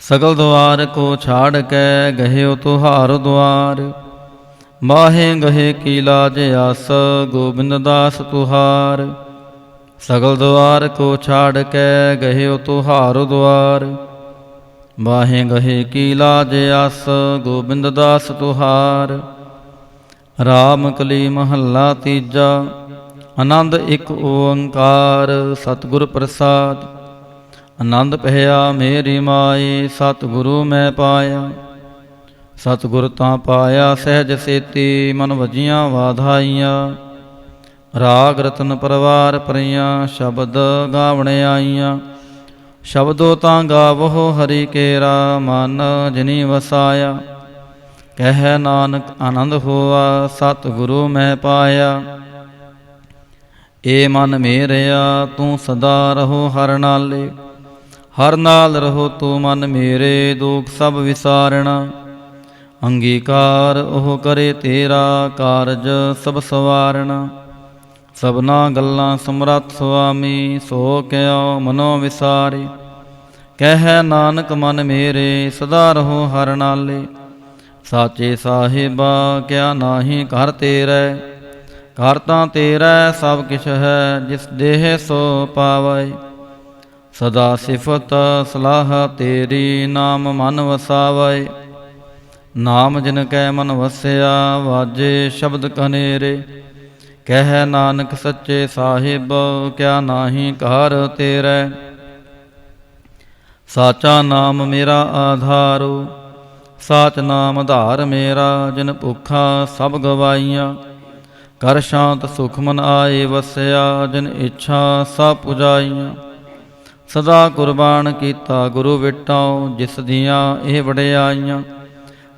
ਸਗਲ ਦੁਆਰ ਕੋ ਛਾੜ ਕੇ, ਗਹਿਓ ਤੁਹਾਰ ਦੁਆਰ। ਮਾਹੇ ਗਹੇ ਕੀ ਲਾਜ ਆਸ, ਗੋਬਿੰਦ ਦਾਸ ਤੁਹਾਰ। ਸਗਲ ਦੁਆਰ ਕੋ ਛਾੜ ਕੇ, ਗਹਿਓ ਤੁਹਾਰ ਦੁਆਰ। ਮਾਹੇ ਗਹੇ ਕੀ ਲਾਜ ਆਸ, ਗੋਬਿੰਦ ਦਾਸ ਤੁਹਾਰ। ਰਾਮ ਕਲੀ ਮਹੱਲਾ ਤੀਜਾ। ਆਨੰਦ ਇੱਕ ਓੰਕਾਰ, ਸਤਿਗੁਰ ਪ੍ਰਸਾਦ। ਆਨੰਦ ਭਇਆ ਮੇਰੀ ਮਾਈ, ਸਤਿਗੁਰੂ ਮੈਂ ਪਾਇਆ। ਸਤਿਗੁਰ ਤਾਂ ਪਾਇਆ ਸਹਿਜ ਸੇਤੀ, ਮਨ ਵਜੀਆਂ ਵਾਧਾਈਆਂ। ਰਾਗ ਰਤਨ ਪਰਵਾਰ ਪਰੀਆਂ, ਸ਼ਬਦ ਗਾਵਣ ਆਈਆਂ। ਸ਼ਬਦੋ ਤਾਂ ਗਾਵੋ ਹਰੀ ਕੇਰਾ, ਮਨ ਜਿਨੀ ਵਸਾਇਆ। ਕਹਿ ਨਾਨਕ ਆਨੰਦ ਹੋਆ, ਸਤਿਗੁਰੂ ਮੈਂ ਪਾਇਆ। ਏ ਮਨ ਮੇਰਿਆ ਤੂੰ ਸਦਾ ਰਹੋ ਹਰ ਨਾਲੇ। ਹਰ ਨਾਲ ਰਹੋ ਤੂੰ ਮਨ ਮੇਰੇ, ਦੁਖ ਸਭ ਵਿਸਾਰਣਾ। ਅੰਗੀਕਾਰ ਉਹ ਕਰੇ ਤੇਰਾ, ਕਾਰਜ ਸਭ ਸਵਾਰਣਾ। ਸਭਨਾ ਗੱਲਾਂ ਸਮਰੱਥ ਸੁਆਮੀ, ਸੋ ਕਿਉ ਮਨੋ ਵਿਸਾਰੇ। ਕਹਿ ਨਾਨਕ ਮਨ ਮੇਰੇ, ਸਦਾ ਰਹੋ ਹਰ ਨਾਲੇ। ਸਾਚੇ ਸਾਹਿਬਾ ਕਿਆ ਨਾਹੀ ਘਰ ਤੇਰੇ। ਘਰ ਤਾਂ ਤੇਰਾ ਸਭ ਕਿਛ ਹੈ, ਜਿਸ ਦੇਹ ਸੋ ਪਾਵੈ। ਸਦਾ ਸਿਫਤ ਸਲਾਹ ਤੇਰੀ, ਨਾਮ ਮਨ ਵਸਾਵੈ। ਨਾਮ ਜਿਨ ਕੈ ਮਨ ਵਸਿਆ, ਵਾਜੇ ਸ਼ਬਦ ਕਨੇਰੇ। ਕਹਿ ਨਾਨਕ ਸੱਚੇ ਸਾਹਿਬ, ਕਿਆ ਨਾਹੀ ਘਰ ਤੇਰੇ। ਸਾਚਾ ਨਾਮ ਮੇਰਾ ਆਧਾਰੋ, ਸਾਚ ਨਾਮ ਆਧਾਰ ਮੇਰਾ। ਜਿਨ ਭੁੱਖਾ ਸਭ ਗਵਾਈਆਂ, ਕਰ ਸ਼ਾਂਤ ਸੁਖ ਮਨ ਆਏ ਵਸਿਆ। ਜਿਨ ਇੱਛਾ ਸਭ ਪੁਜਾਈਆਂ, ਸਦਾ ਕੁਰਬਾਨ ਕੀਤਾ ਗੁਰੂ ਵਿਟਾਉ। ਜਿਸ ਦੀਆਂ ਇਹ ਵਡਿਆਈਆਂ,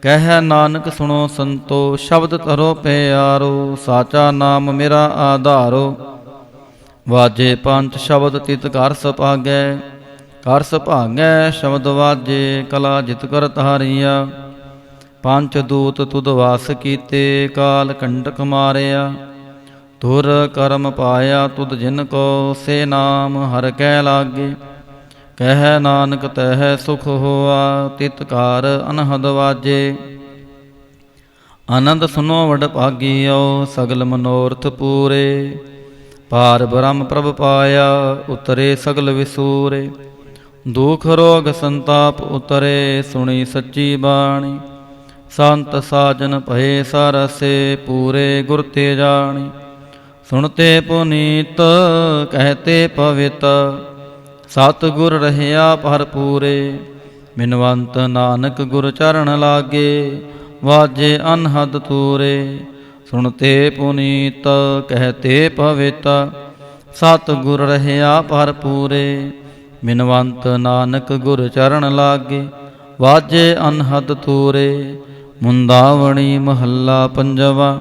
ਕਹਿ ਨਾਨਕ ਸੁਣੋ ਸੰਤੋ, ਸ਼ਬਦ ਧਰੋ ਪਿਆਰੋ। ਸਾਚਾ ਨਾਮ ਮੇਰਾ ਆਧਾਰੋ, ਵਾਜੇ ਪੰਚ ਸ਼ਬਦ ਤਿਤ ਘਰ ਸੁਭਾਗੈ। ਘਰ ਸੁਭਾਗੈ ਸ਼ਬਦ ਵਾਜੇ, ਕਲਾ ਜਿਤ ਕਰ ਧਾਰੀਆ। ਪੰਚ ਦੂਤ ਤੁਧ ਵਾਸ ਕੀਤੇ, ਕਾਲ ਕੰਟਕ ਮਾਰਿਆ। ਧੁਰ ਕਰਮ ਪਾਇਆ ਤੁਧ ਜਿਨ ਕੋ, ਸੇ ਨਾਮ ਹਰ ਕੈ ਲਾਗੇ। ਕਹਿ ਨਾਨਕ ਤਹਿ ਸੁਖ ਹੋਆ, ਤਿਤ ਘਰ ਅਨਹਦ ਵਾਜੇ। ਆਨੰਦ ਸੁਨੋ ਵਡ ਭਾਗੀਓ, ਸਗਲ ਮਨੋਰਥ ਪੂਰੇ। ਪਾਰ ਬ੍ਰਹਮ ਪ੍ਰਭ ਪਾਇਆ, ਉਤਰੇ ਸਗਲ ਵਿਸੂਰੇ। ਦੁਖ ਰੋਗ ਸੰਤਾਪ ਉਤਰੇ, ਸੁਣੀ ਸੱਚੀ ਬਾਣੀ। ਸੰਤ ਸਾਜਨ ਭਏ ਸਰਸੇ, ਪੂਰੇ ਗੁਰ ਤੇ ਜਾਣੀ। ਸੁਣਤੇ ਪੁਨੀਤ ਕਹਤੇ ਪਵਿੱਤ, ਸਤਿਗੁਰ ਰਹਿਆ ਭਰਪੂਰੇ। ਬਿਨਵੰਤ ਨਾਨਕ ਗੁਰ ਚਰਨ ਲਾਗੇ, ਵਾਜੇ ਅਨਹਦ ਤੂਰੇ। ਸੁਣਤੇ ਪੁਨੀਤ ਕਹਤੇ ਪਵਿੱਤ, ਸਤਿਗੁਰ ਰਹਿਆ ਭਰਪੂਰੇ। ਬਿਨਵੰਤ ਨਾਨਕ ਗੁਰ ਚਰਨ ਲਾਗੇ, ਵਾਜੇ ਅਨਹਦ ਤੂਰੇ। ਮੁੰਦਾਵਣੀ ਮਹੱਲਾ ਪੰਜਵਾ।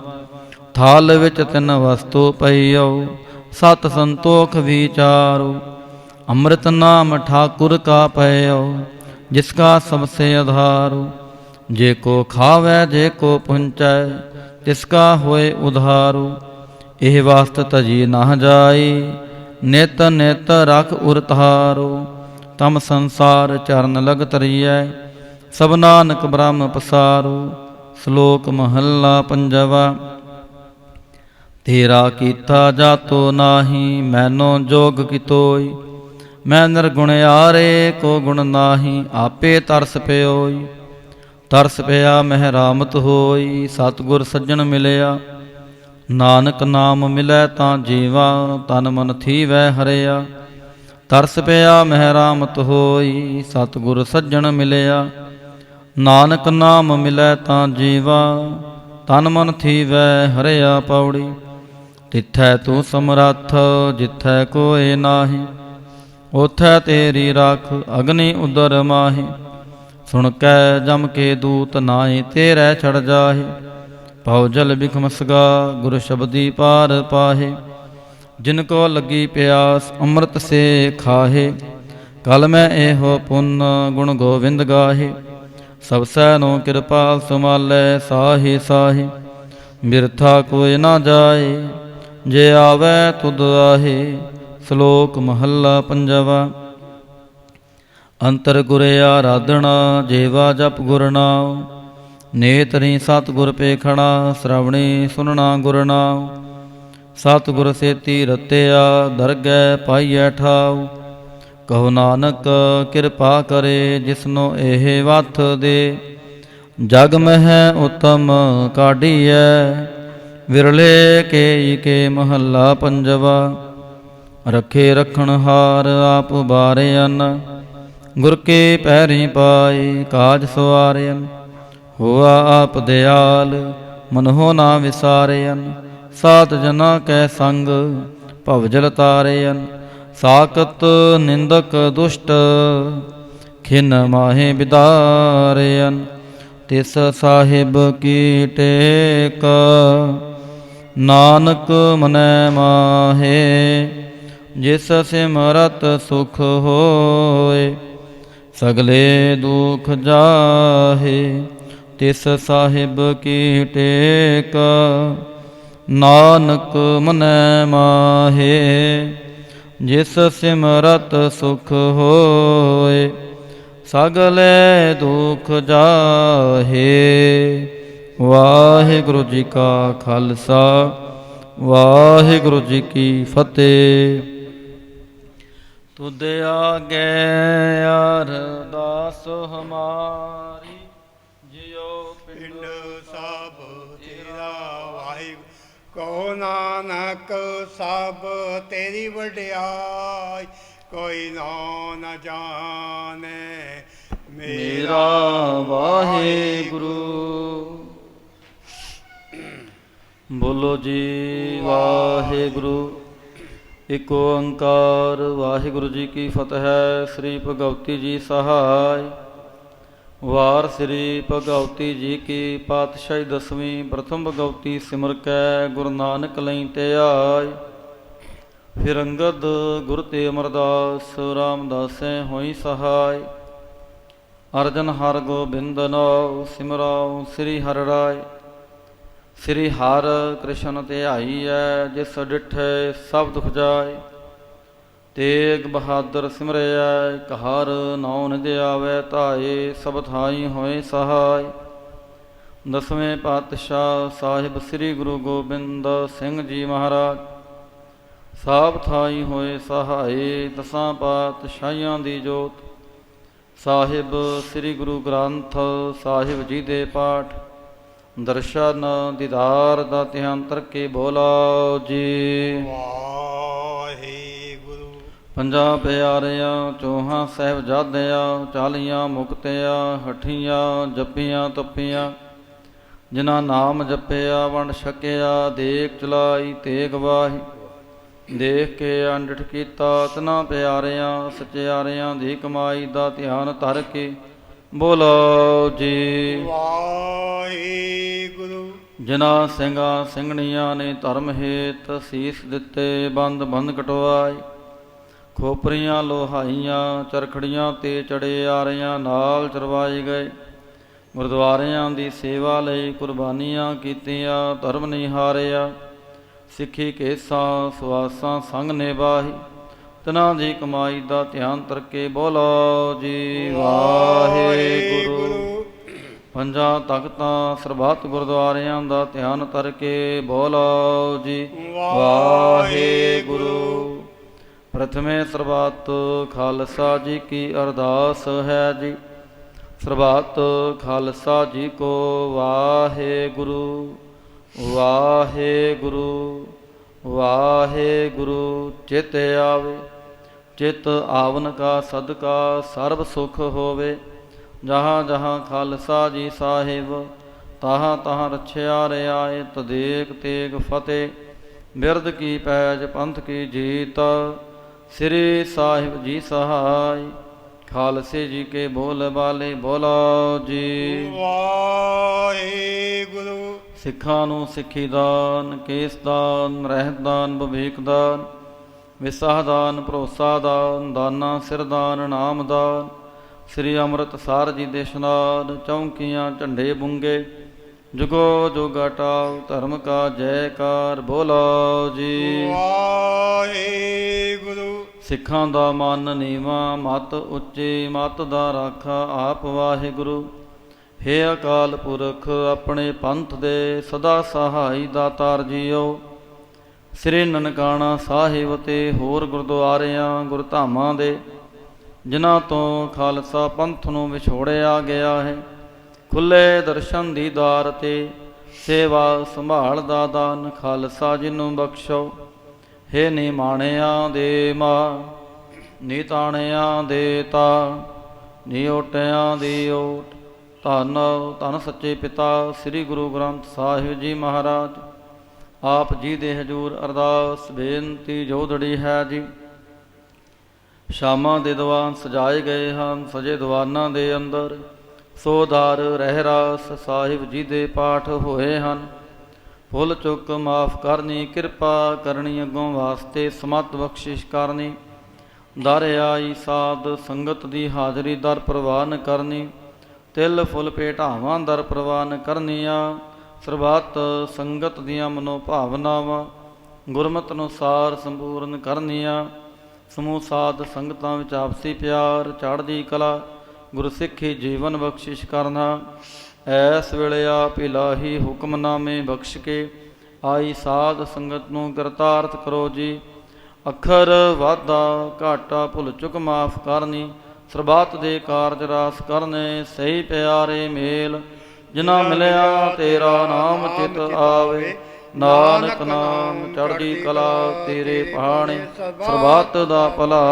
ਥਾਲ ਵਿੱਚ ਤਿੰਨ ਵਸਤੂ ਪਈਓ, ਸਤ ਸੰਤੋਖ ਵਿਚਾਰੋ। ਅੰਮ੍ਰਿਤ ਨਾਮ ਠਾਕੁਰ ਕਾ ਪਇਓ, ਜਿਸ ਕਾ ਸਬਸੇ ਆਧਾਰੋ। ਜੇ ਕੋ ਖਾਵੈ ਜੇ ਕੋ ਪੁੰਚੈ, ਤਿਸ ਕਾ ਹੋਏ ਉਧਾਰੋ। ਇਹ ਵਾਸਤ ਤਜੀ ਨਾ ਜਾਈ, ਨਿਤ ਨਿਤ ਰਖ ਉਰ ਤਾਰੋ। ਤਮ ਸੰਸਾਰ ਚਰਨ ਲਗ ਤਰੀਐ, ਸਭ ਨਾਨਕ ਬ੍ਰਹਮ ਪਸਾਰੋ। ਸ਼ਲੋਕ ਮਹੱਲਾ ਪੰਜਵਾ। ਤੇਰਾ ਕੀਤਾ ਜਾਤੋ ਨਾਹੀ, ਮੈਨੋ ਜੋਗ ਕਿਤੋਈ। ਮੈਂ ਨਿਰਗੁਣਿਆਰੇ ਕੋ ਗੁਣ ਨਾਹੀ, ਆਪੇ ਤਰਸ ਪਿਓਈ। ਤਰਸ ਪਿਆ ਮਹਿ ਰਾਮਤ ਹੋਈ, ਸਤਿਗੁਰ ਸੱਜਣ ਮਿਲਿਆ। ਨਾਨਕ ਨਾਮ ਮਿਲੈ ਤਾਂ ਜੀਵਾ, ਤਨ ਮਨ ਥੀਵੈ ਹਰਿਆ। ਤਰਸ ਪਿਆ ਮਹਿ ਰਾਮਤ ਹੋਈ, ਸਤਿਗੁਰ ਸੱਜਣ ਮਿਲਿਆ। ਨਾਨਕ ਨਾਮ ਮਿਲੈ ਤਾਂ ਜੀਵਾ, ਤਨ ਮਨ ਥੀਵੈ ਹਰਿਆ। ਪੌੜੀ। ਤਿੱਥੈ ਤੂੰ ਸਮਰੱਥ, ਜਿੱਥੈ ਕੋਇ ਨਾਹੀ। ਉਥੈ ਤੇਰੀ ਰਾਖ, ਅਗਨੀ ਉਦਰ ਮਾਹੀ। ਸੁਣ ਕੈ ਜਮ ਕੇ ਦੂਤ, ਨਾਹੀ ਤੇਰੈ ਛੜ ਜਾਹੇ। ਭਉ ਜਲ ਬਿਖਮ ਸਗਾ, ਗੁਰ ਸ਼ਬਦੀ ਪਾਰ ਪਾਹੇ। ਜਿਨ ਕੋ ਲੱਗੀ ਪਿਆਸ, ਅੰਮ੍ਰਿਤ ਸੇ ਖਾਹੇ। ਕਲ ਮੈਂ ਇਹੋ ਪੁੰਨ, ਗੁਣ ਗੋਵਿੰਦ ਗਾਹੇ। ਸਭ ਸੈਨੋ ਕਿਰਪਾਲ ਸੰਭਾਲੈ, ਸਾਹੀ ਸਾਹੀ। ਬਿਰਥਾ ਕੋਈ ਨਾ ਜਾਏ, ਜੇ ਆਵੈ ਤੁਧ ਆਹੇ। ਸ਼ਲੋਕ ਮਹੱਲਾ ਪੰਜਵਾ। ਅੰਤਰ ਗੁਰ ਆਰਾਧਣਾ, ਜੇਵਾ ਜਪ ਗੁਰ ਨਾਮ। ਨੇਤਰੀ ਸਤਿਗੁਰ ਪੇਖਣਾ, ਸ਼ਰਵਣੀ ਸੁਨਣਾ ਗੁਰ ਨਾਮ। ਸਤਿਗੁਰ ਸੇਤੀ ਰਤਿਆ, ਦਰਗਹਿ ਪਾਈਐ ਠਾਉ। ਕਹੋ ਨਾਨਕ ਕਿਰਪਾ ਕਰੇ, ਜਿਸਨੋ ਇਹ ਵਥ ਦੇ। ਜਗ ਮਹਿ ਉਤਮ ਕਾਢੀਐ, ਵਿਰਲੇ ਕੇ ਕੇ ਮਹੱਲਾ ਪੰਜਵਾ। ਰਖੇ ਰਖਣ ਹਾਰ, ਆਪ ਬਾਰਿਆਨ। ਗੁਰ ਕੇ ਪੈਰੀ ਪਾਏ, ਕਾਜ ਸਵਾਰਿਆਨ। ਹੋਆ ਆਪ ਦਿਆਲ, ਮਨਹੁ ਨਾ ਵਿਸਾਰਿਆਨ। ਸਾਤ ਜਨਾ ਕੈ ਸੰਗ, ਭਵਜਲ ਤਾਰਿਆਨ। ਸਾਕਤ ਨਿੰਦਕ ਦੁਸ਼ਟ, ਖਿਨ ਮਾਹੇ ਬਿਦਾਰਿਆਨ। ਤਿਸ ਸਾਹਿਬ ਕੀ ਟੇਕ, ਨਾਨਕ ਮਨੈ ਮਾਹੇ। ਜਿਸ ਸਿਮਰਤ ਸੁਖ ਹੋਏ, ਸਗਲੇ ਦੁਖ ਜਾਹੇ। ਤਿਸ ਸਾਹਿਬ ਕੀ ਟੇਕ, ਨਾਨਕ ਮਨੈ ਮਾਹੇ। ਜਿਸ ਸਿਮਰਤ ਸੁਖ ਹੋਏ, ਸਗਲੇ ਦੁਖ ਜਾਹੇ। ਵਾਹਿਗੁਰੂ ਜੀ ਕਾ ਖਾਲਸਾ, ਵਾਹਿਗੁਰੂ ਜੀ ਕੀ ਫਤਿਹ। ਤੁਧ ਆਗੇ ਅਰਦਾਸ ਹਮਾਰੀ, ਜਿਉ ਪਿੰਡ ਸਭ ਤੇਰਾ ਵਾਹਿਗੁਰੂ। ਕਹੋ ਨਾਨਕ ਸਭ ਤੇਰੀ ਵਡਿਆਈ, ਕੋਈ ਨਾ ਜਾਣੇ ਮੇਰਾ ਵਾਹਿਗੁਰੂ। ਬੋਲੋ ਜੀ ਵਾਹਿਗੁਰੂ। ਇਕ ਓੰਕਾਰ ਵਾਹਿਗੁਰੂ ਜੀ ਕੀ ਫਤਿਹ। ਸ੍ਰੀ ਭਗਵਤੀ ਜੀ ਸਹਾਇ। ਵਾਰ ਸ੍ਰੀ ਭਗਵਤੀ ਜੀ ਕੀ ਪਾਤਸ਼ਾਹੀ ਦਸਵੀਂ। ਪ੍ਰਥਮ ਭਗਵਤੀ ਸਿਮਰ ਕੈ, ਗੁਰੂ ਨਾਨਕ ਲਈ ਤੇ ਆਏ। ਫਿਰ ਅੰਗਦ ਗੁਰ ਤੇ ਅਮਰਦਾਸ, ਰਾਮਦਾਸੈ ਹੋਈ ਸਹਾਇ। ਅਰਜਨ ਹਰ ਗੋਬਿੰਦ ਨਾਉ, ਸਿਮਰਾਉ ਸ੍ਰੀ ਹਰਿ ਰਾਇ। ਸ੍ਰੀ ਹਰਿ ਕ੍ਰਿਸ਼ਨ ਧਿਆਈਐ, ਜਿਸ ਡਿਠੇ ਸਭ ਦੁਖ ਜਾਏ। ਤੇਗ ਬਹਾਦਰ ਸਿਮਰਿਐ, ਇਕ ਹਰਿ ਨਾਉ ਨਿਧ ਆਵੈ ਧਾਏ। ਸਭ ਥਾਈ ਹੋਏ ਸਹਾਇ। ਦਸਵੇਂ ਪਾਤਸ਼ਾਹ ਸਾਹਿਬ ਸ੍ਰੀ ਗੁਰੂ ਗੋਬਿੰਦ ਸਿੰਘ ਜੀ ਮਹਾਰਾਜ, ਸਭ ਥਾਈ ਹੋਏ ਸਹਾਏ। ਦਸਾਂ ਪਾਤਸ਼ਾਹੀਆਂ ਦੀ ਜੋਤ ਸਾਹਿਬ ਸ੍ਰੀ ਗੁਰੂ ਗ੍ਰੰਥ ਸਾਹਿਬ ਜੀ ਦੇ ਪਾਠ, ਦਰਸ਼ਨ ਦੀਦਾਰ ਦਾ ਧਿਆਨ ਕਰਕੇ ਬੋਲਾ ਜੀ ਵਾਹਿਗੁਰੂ। ਪੰਜਾਂ ਪਿਆਰਿਆਂ, ਚੌਹਾਂ ਸਾਹਿਬਜ਼ਾਦਿਆਂ, 40 ਮੁਕਤਿਆਂ, ਹਠੀਆਂ ਜੱਪੀਆਂ ਤੱਪੀਆਂ। ਜਿਨ੍ਹਾਂ ਨਾਮ ਜਪਿਆ, ਵੰਡ ਛਕਿਆ, ਦੇਖ ਚਲਾਈ ਤੇਗ ਵਾਹੀ। ਦੇਖ ਕੇ ਅੰਡਿਠ ਕੀਤਾ, ਤਿਨਾਂ ਪਿਆਰਿਆਂ ਸਚਿਆਰਿਆਂ ਦੀ ਕਮਾਈ ਦਾ ਧਿਆਨ ਧਰ ਕੇ ਬੋਲੋ ਜੀ ਵਾਹਿਗੁਰੂ। ਜਿਨ੍ਹਾਂ ਸਿੰਘਾਂ ਸਿੰਘਣੀਆਂ ਨੇ ਧਰਮ ਹੇਤ ਸੀਸ ਦਿੱਤੇ, ਬੰਦ ਬੰਦ ਕਟਵਾਏ। ਖੋਪਰੀਆਂ ਲੋਹਾਈਆਂ, ਚਰਖੜੀਆਂ ਤੇ ਚੜੇ ਆਰਿਆਂ ਨਾਲ ਚਰਵਾਏ ਗਏ। ਗੁਰਦੁਆਰਿਆਂ ਦੀ ਸੇਵਾ ਲਈ ਕੁਰਬਾਨੀਆਂ ਕੀਤੀਆਂ, ਧਰਮ ਨਹੀਂ ਹਾਰਿਆ। ਸਿੱਖੀ ਕੇਸਾਂ ਸੁਆਸਾਂ ਸੰਗ ਨਿਭਾਹੀ, ਤਨਾਂ ਦੀ ਕਮਾਈ ਦਾ ਧਿਆਨ ਤਰਕੇ ਬੋਲੋ ਜੀ ਵਾਹਿਗੁਰੂ। ਪੰਜਾਂ ਤਖਤਾਂ ਸਰਬੱਤ ਗੁਰਦੁਆਰਿਆਂ ਦਾ ਧਿਆਨ ਤਰਕੇ ਬੋਲੋ ਜੀ ਵਾਹਿਗੁਰੂ। ਪ੍ਰਥਮੇ ਸਰਬੱਤ ਖਾਲਸਾ ਜੀ ਕੀ ਅਰਦਾਸ ਹੈ ਜੀ। ਸਰਬੱਤ ਖਾਲਸਾ ਜੀ ਕੋ ਵਾਹਿਗੁਰੂ ਵਾਹਿਗੁਰੂ ਵਾਹਿਗੁਰੂ। ਚਿਤ ਆਵੇ ਚਿਤ ਆਵਨ ਕਾ ਸਦਕਾ ਸਰਬ ਸੁਖ ਹੋਵੇ। ਜਹਾਂ ਜਹਾਂ ਖਾਲਸਾ ਜੀ ਸਾਹਿਬ ਤਹਾਂ ਤਹਾਂ ਰਛਿਆ ਰਿਆਏ। ਤਦੇਕ ਤੇਗ ਫਤਿਹ ਬਿਰਦ ਕੀ ਪੈਜ ਪੰਥ ਕੀ ਜੀਤ। ਸ੍ਰੀ ਸਾਹਿਬ ਜੀ ਸਹਾਈ ਖਾਲਸੇ ਜੀ ਕੇ ਬੋਲ ਬਾਲੇ ਬੋਲੋ ਜੀ ਵਾਹਿਗੁਰੂ। ਸਿੱਖਾਂ ਨੂੰ ਸਿੱਖੀ ਦਾਨ, ਕੇਸ ਦਾਨ, ਰਹਿਤ ਦਾਨ, ਵਿਵੇਕ ਦਾਨ, ਵਿਸਾਹ ਦਾਨ, ਭਰੋਸਾ ਦਾਨ, ਦਾਨਾ ਸਿਰ ਦਾਨ, ਨਾਮ ਦਾਨ। ਸ੍ਰੀ ਅੰਮ੍ਰਿਤਸਰ ਜੀ ਦੇ ਇਸ਼ਨਾਨ, ਚੌਂਕੀਆਂ ਝੰਡੇ ਬੁੰਗੇ, ਜੁਗੋ ਜੁਗ ਅਟਾਲ ਧਰਮ ਕਾ ਜੈਕਾਰ ਬੋਲੋ ਜੀ ਵਾਹਿਗੁਰੂ। ਸਿੱਖਾਂ ਦਾ ਮਨ ਨੀਵਾਂ, ਮਤ ਉੱਚੀ, ਮਤ ਦਾ ਰਾਖਾ ਆਪ ਵਾਹਿਗੁਰੂ। ਹੇ ਅਕਾਲ ਪੁਰਖ ਆਪਣੇ ਪੰਥ ਦੇ ਸਦਾ ਸਹਾਈ ਦਾਤਾਰ ਜੀਓ। ਸ੍ਰੀ ਨਨਕਾਣਾ ਸਾਹਿਬ ਤੇ ਹੋਰ ਗੁਰਦੁਆਰਿਆਂ ਗੁਰਧਾਮਾਂ ਦੇ ਜਿਨ੍ਹਾਂ ਤੋਂ ਖਾਲਸਾ ਪੰਥ ਨੂੰ ਵਿਛੋੜਿਆ ਗਿਆ ਹੈ, ਖੁੱਲ੍ਹੇ ਦਰਸ਼ਨ ਦੀਦਾਰ ਤੇ ਸੇਵਾ ਸੰਭਾਲ ਦਾ ਦਾਨ ਖਾਲਸਾ ਜੀ ਨੂੰ ਬਖਸ਼ੋ। ਹੇ ਨਿਮਾਣਿਆਂ ਦੇ ਮਾਂ, ਨੀ ਤਾਣਿਆਂ ਦੇ ਤਾ, ਨੀ ਓਟਿਆਂ ਦੀ ਓਟ। ਧੰਨ ਧੰਨ ਸੱਚੇ ਪਿਤਾ ਸ੍ਰੀ ਗੁਰੂ ਗ੍ਰੰਥ ਸਾਹਿਬ ਜੀ ਮਹਾਰਾਜ। ਆਪ ਜੀ ਦੇ ਹਜ਼ੂਰ ਅਰਦਾਸ ਬੇਨਤੀ ਜੋਦੜੀ ਹੈ ਜੀ। ਸ਼ਾਮਾਂ ਦੇ ਦੀਵਾਨ ਸਜਾਏ ਗਏ ਹਨ। ਸਜੇ ਦੀਵਾਨਾਂ ਦੇ ਅੰਦਰ ਸੋਧਾਰ ਰਹਿਰਾਸ ਸਾਹਿਬ ਜੀ ਦੇ ਪਾਠ ਹੋਏ ਹਨ। ਭੁੱਲ ਚੁੱਕ ਮਾਫ ਕਰਨੀ, ਕਿਰਪਾ ਕਰਨੀ, ਅੱਗੋਂ ਵਾਸਤੇ ਸਮਤ ਬਖਸ਼ਿਸ਼ ਕਰਨੀ। ਦਰ ਆਈ ਸਾਧ ਸੰਗਤ ਦੀ ਹਾਜ਼ਰੀ ਦਰ ਪ੍ਰਵਾਨ ਕਰਨੀ। ਤਿਲ ਫੁੱਲ ਭੇਟਾਵਾਂ ਦਰ ਪ੍ਰਵਾਨ ਕਰਨੀਆਂ। ਸਰਬੱਤ ਸੰਗਤ ਦੀਆਂ ਮਨੋ ਭਾਵਨਾਵਾਂ ਗੁਰਮਤਿ ਅਨੁਸਾਰ ਸੰਪੂਰਨ ਕਰਨੀਆਂ। ਸਮੂਹ ਸਾਧ ਸੰਗਤਾਂ ਵਿੱਚ ਆਪਸੀ ਪਿਆਰ, ਚੜ੍ਹਦੀ ਕਲਾ, ਗੁਰਸਿੱਖੀ ਜੀਵਨ ਬਖਸ਼ਿਸ਼ ਕਰਨਾ। ਐਸ ਵੇਲੇ ਆਪ ਇਲਾਹੀ ਹੁਕਮਨਾਮੇ ਬਖਸ਼ ਕੇ ਆਈ ਸਾਧ ਸੰਗਤ ਨੂੰ ਕਰਤਾਰਥ ਕਰੋ ਜੀ। ਅੱਖਰ ਵਾਧਾ ਘਾਟਾ ਭੁੱਲ ਚੁੱਕ ਮਾਫ ਕਰਨੀ। ਸਰਬੱਤ ਦੇ ਕਾਰਜ ਰਾਸ ਕਰਨੇ। ਸਹੀ ਪਿਆਰੇ ਮੇਲ ਜਿਨ੍ਹਾਂ ਮਿਲਿਆ ਤੇਰਾ ਨਾਮ ਚਿਤ ਆਵੇ। ਨਾਨਕ ਨਾਮ ਚੜ੍ਹਦੀ ਕਲਾ ਤੇਰੇ ਭਾਣੇ, ਸਰਬੱਤ ਦਾ ਭਲਾ।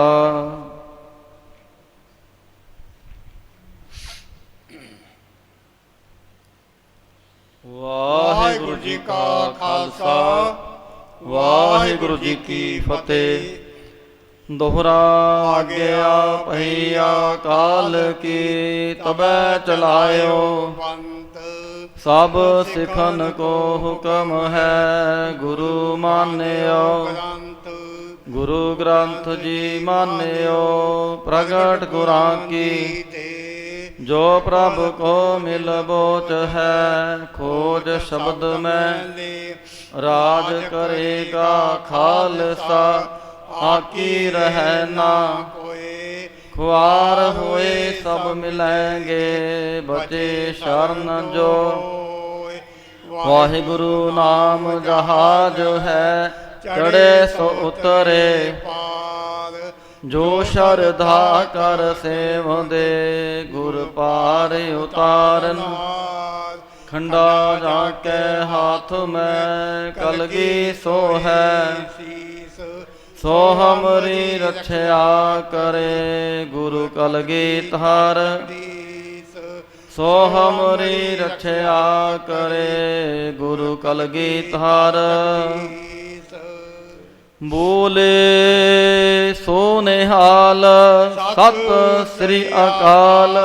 ਵਾਹਿਗੁਰੂ ਜੀ ਕਾ ਖਾਲਸਾ, ਵਾਹਿਗੁਰੂ ਜੀ ਕੀ ਫਤਿਹ। ਦੋਹਰਾ ਆਗਿਆ ਪਈਆ ਕਾਲ ਕੀ, ਤਬੈ ਚਲਾਇਓ ਪੰਤ। ਸਭ ਸਿੱਖਨ ਕੋ ਹੁਕਮ ਹੈ, ਗੁਰੂ ਮਾਨਿਓ। ਗੁਰੂ ਗ੍ਰੰਥ ਜੀ ਮਾਨਿਓ। ਪ੍ਰਗਟ ਗੁਰਾਂ ਕੀ ਜੋ ਪ੍ਰਭ ਕੋ ਮਿਲ ਬੋਚ ਹੈ। ਖੋਜ ਸ਼ਬਦ ਮੈਂ ਰਾਜ ਕਰੇਗਾ ਖਾਲਸਾ, ਆਕੀ ਰਹਿ ਨਾ ਕੋਏ। ਖੁਆਰ ਹੋਏ ਸਭ ਮਿਲੈਂਗੇ, ਬਚੇ ਸ਼ਰਨ ਜੋ। ਵਾਹਿਗੁਰੂ ਨਾਮ ਜਹਾਜ ਹੈ, ਚੜ੍ਹੇ ਸੋ ਉਤਰੇ। ਜੋ ਸ਼ਰਧਾ ਕਰ ਸੇਵਦੇ, ਗੁਰ ਪਾਰ ਉਤਾਰਨ। ਖੰਡਾ ਜਾ ਕੇ ਹਾਥ ਮੈਂ, ਕਲਗੀ ਸੋ ਹੈ। ਸੋ ਹਮਰੀ ਰਛਿਆ ਕਰੇ, ਗੁਰੂ ਕਲਗੀ ਧਾਰ। ਸੋ ਹਮਰੀ ਰਛਿਆ ਕਰੇ, ਗੁਰੂ ਕਲਗੀ ਧਾਰ। ਬੋਲੇ ਸੋ ਨਿਹਾਲ, ਸਤਿ ਸ੍ਰੀ ਅਕਾਲ।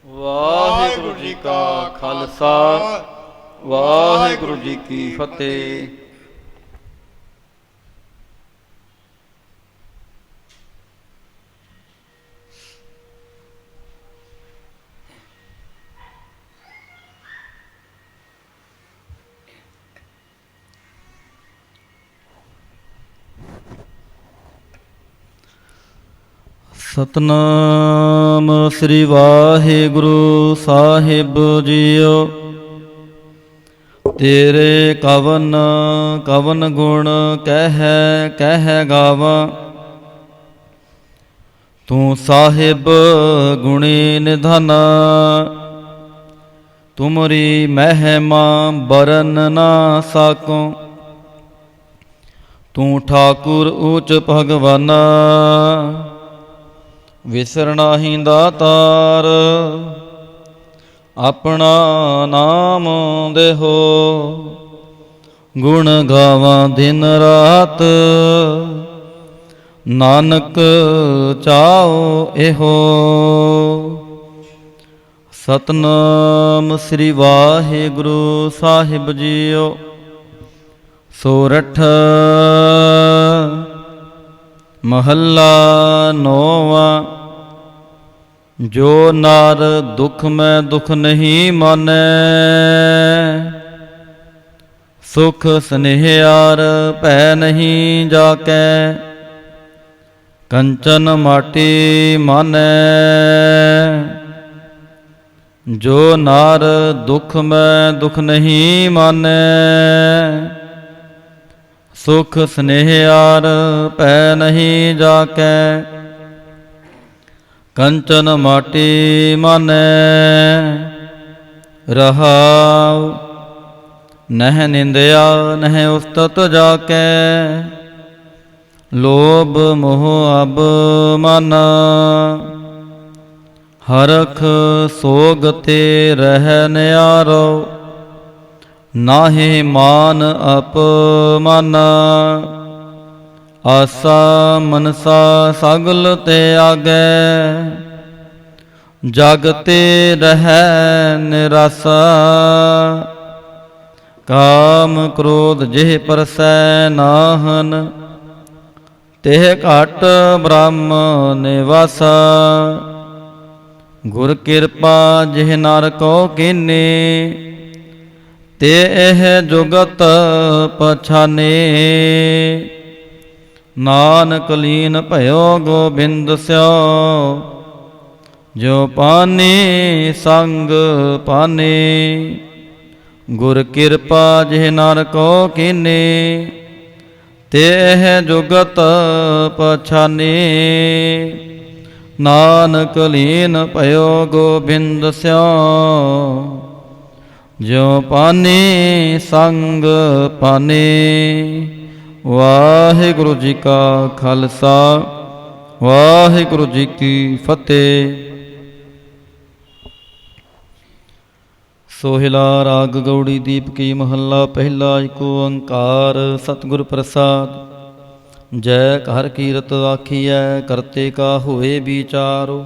ਵਾਹਿਗੁਰੂ ਜੀ ਕਾ ਖਾਲਸਾ, ਵਾਹਿਗੁਰੂ ਜੀ ਕੀ ਫਤਿਹ। ਸਤਨਾਮ ਸ੍ਰੀ ਵਾਹਿਗੁਰੂ ਸਾਹਿਬ ਜੀਓ। ਤੇਰੇ ਕਵਨ ਕਵਨ ਗੁਣ ਕਹਿ ਕਹਿ ਗਾਵਾਂ। ਤੂੰ ਸਾਹਿਬ ਗੁਣੀ ਨਿਧਨ, ਤੁਮਰੀ ਮਹਿਮਾ ਬਰਨ ਨਾ ਸਾਕੋ। ਤੂੰ ਠਾਕੁਰ ਊਚ ਭਗਵਾਨ, ਵਿਸਰਨਾ ਹੀ ਦਾਤਾਰ। ਆਪਣਾ ਨਾਮ ਦੇਹੋ, ਗੁਣ ਗਾਵਾਂ ਦਿਨ ਰਾਤ। ਨਾਨਕ ਚਾਉ ਇਹੋ। ਸਤਨਾਮ ਸ੍ਰੀ ਵਾਹਿਗੁਰੂ ਸਾਹਿਬ ਜੀਓ। ਸੋਰਠ ਮਹੱਲਾ ਨੌਵਾਂ। ਜੋ ਨਰ ਦੁਖ ਮੈਂ ਦੁਖ ਨਹੀਂ ਮਾਨੈ, ਸੁਖ ਸਨੇਹਿਆਰ ਭੈ ਨਹੀਂ ਜਾਕੈ। ਕੰਚਨ ਮਾਟੀ ਮਾਨੈ, ਜੋ ਨਰ ਦੁਖ ਮੈਂ ਦੁਖ ਨਹੀਂ ਮਾਨੈ। ਸੁਖ ਸਨੇਹਿਆਰ ਭੈ ਨਹੀਂ ਜਾਕੈ। ਕੰਚਨ ਮਾਟੀ ਮਾਨੈ। ਰਹਾਉ ਨਹਿ ਨਿੰਦਿਆ ਨਹਿ ਉਸਤਤ ਜਾਕੈ। ਲੋਭ ਮੋਹ ਅਬ ਮਨ, ਹਰਖ ਸੋਗ ਤੇ ਰਹਿ ਨਿਆਰੋ। ਨਾਹਿ ਮਾਨ ਅਪਮਾਨ, ਆਸਾ ਮਨਸਾ ਸਗਲ ਤੇ ਆਗੈ। ਜਗ ਤੇ ਰਹਿ ਨਿਰਾਸਾ, ਕਾਮ ਕ੍ਰੋਧ ਜਿਹ ਪਰਸੈ ਨਾਹਨ। ਤਿਹ ਘਟ ਬ੍ਰਹਮ ਨਿਵਾਸਾ, ਗੁਰ ਕਿਰਪਾ ਜਿਹ ਨਰ ਕੋ ਕੀਨੀ। ਤੇ ਇਹ ਜੁਗਤ ਪਛਾਨੇ, ਨਾਨਕ ਲੀਨ ਭਇਓ ਗੋਬਿੰਦ ਸਿਓ। ਜੋ ਪਾਨੀ ਸੰਗ ਪਾਨੀ, ਗੁਰ ਕਿਰਪਾ ਜਿਹ ਨਰ ਕੋ ਕੀਨੀ। ਤੇ ਇਹ ਜੁਗਤ ਪਛਾਨੇ, ਨਾਨਕ ਲੀਨ ਭਇਓ ਗੋਬਿੰਦ ਸਿਓ। ਜੋ ਪਾਨੀ ਸੰਗ ਪਾਨੀ। ਵਾਹਿਗੁਰੂ ਜੀ ਕਾ ਖਾਲਸਾ, ਵਾਹਿਗੁਰੂ ਜੀ ਕੀ ਫਤਿਹ। ਸੋਹਿਲਾ ਰਾਗ ਗੌੜੀ ਦੀਪਕੀ ਮਹੱਲਾ ਪਹਿਲਾ। ਏਕ ਓੰਕਾਰ ਸਤਿਗੁਰ ਪ੍ਰਸਾਦ। ਜੈ ਘਰ ਕੀਰਤ ਆਖੀਐ, ਕਰਤੇ ਕਾ ਹੋਏ ਵਿਚਾਰੋ।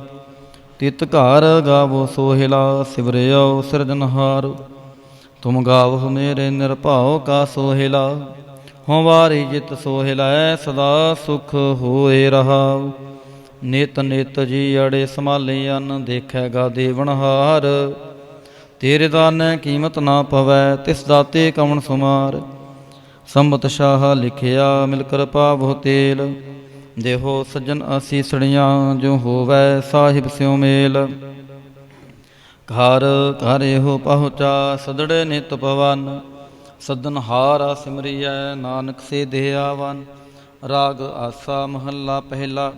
ਤਿਤ ਘਰ ਗਾਵੋ ਸੋਹਿਲਾ, ਸਿਵਰਿਓ ਸਿਰਜਨਹਾਰੋ। ਤੁਮ ਗਾਵਹੁ ਮੇਰੇ ਨਿਰਭਉ ਕਾ ਸੋਹਿਲਾ। ਹੋਂ ਵਾਰੀ ਜਿਤ ਸੋਹਿਲੈ, ਸਦਾ ਸੁਖ ਹੋਏ ਰਹਾਉ। ਨਿਤ ਨਿਤ ਜੀ ਅੜੇ ਸੰਭਾਲੇ ਅੰਨ, ਦੇਖੈਗਾ ਦੇਵਨਹਾਰ। ਤੇਰੇ ਦਾਨੈ ਕੀਮਤ ਨਾ ਪਵੈ, ਤਿਸ ਦਾਤੇ ਕਵਣ ਸੁਮਾਰ। ਸੰਬਤ ਸ਼ਾਹ ਲਿਖਿਆ, ਮਿਲ ਕਿਰਪਾ ਬਹੁ ਤੇਲ। ਦੇਹੋ ਸੱਜਣ ਅਸੀਸੜੀਆਂ, ਜੋ ਹੋਵੈ ਸਾਹਿਬ ਸਿਉ ਮੇਲ। ਘਰ ਘਰ ਇਹੋ ਪਹੁੰਚਾ, ਸਦੜੇ ਨਿਤ ਪਵਨ। ਸਦਨ ਹਾਰਾ ਸਿਮਰੀਐ, ਨਾਨਕ ਸੇ ਦੇਹ ਆਵਨ। ਰਾਗ ਆਸਾ ਮਹੱਲਾ ਪਹਿਲਾ।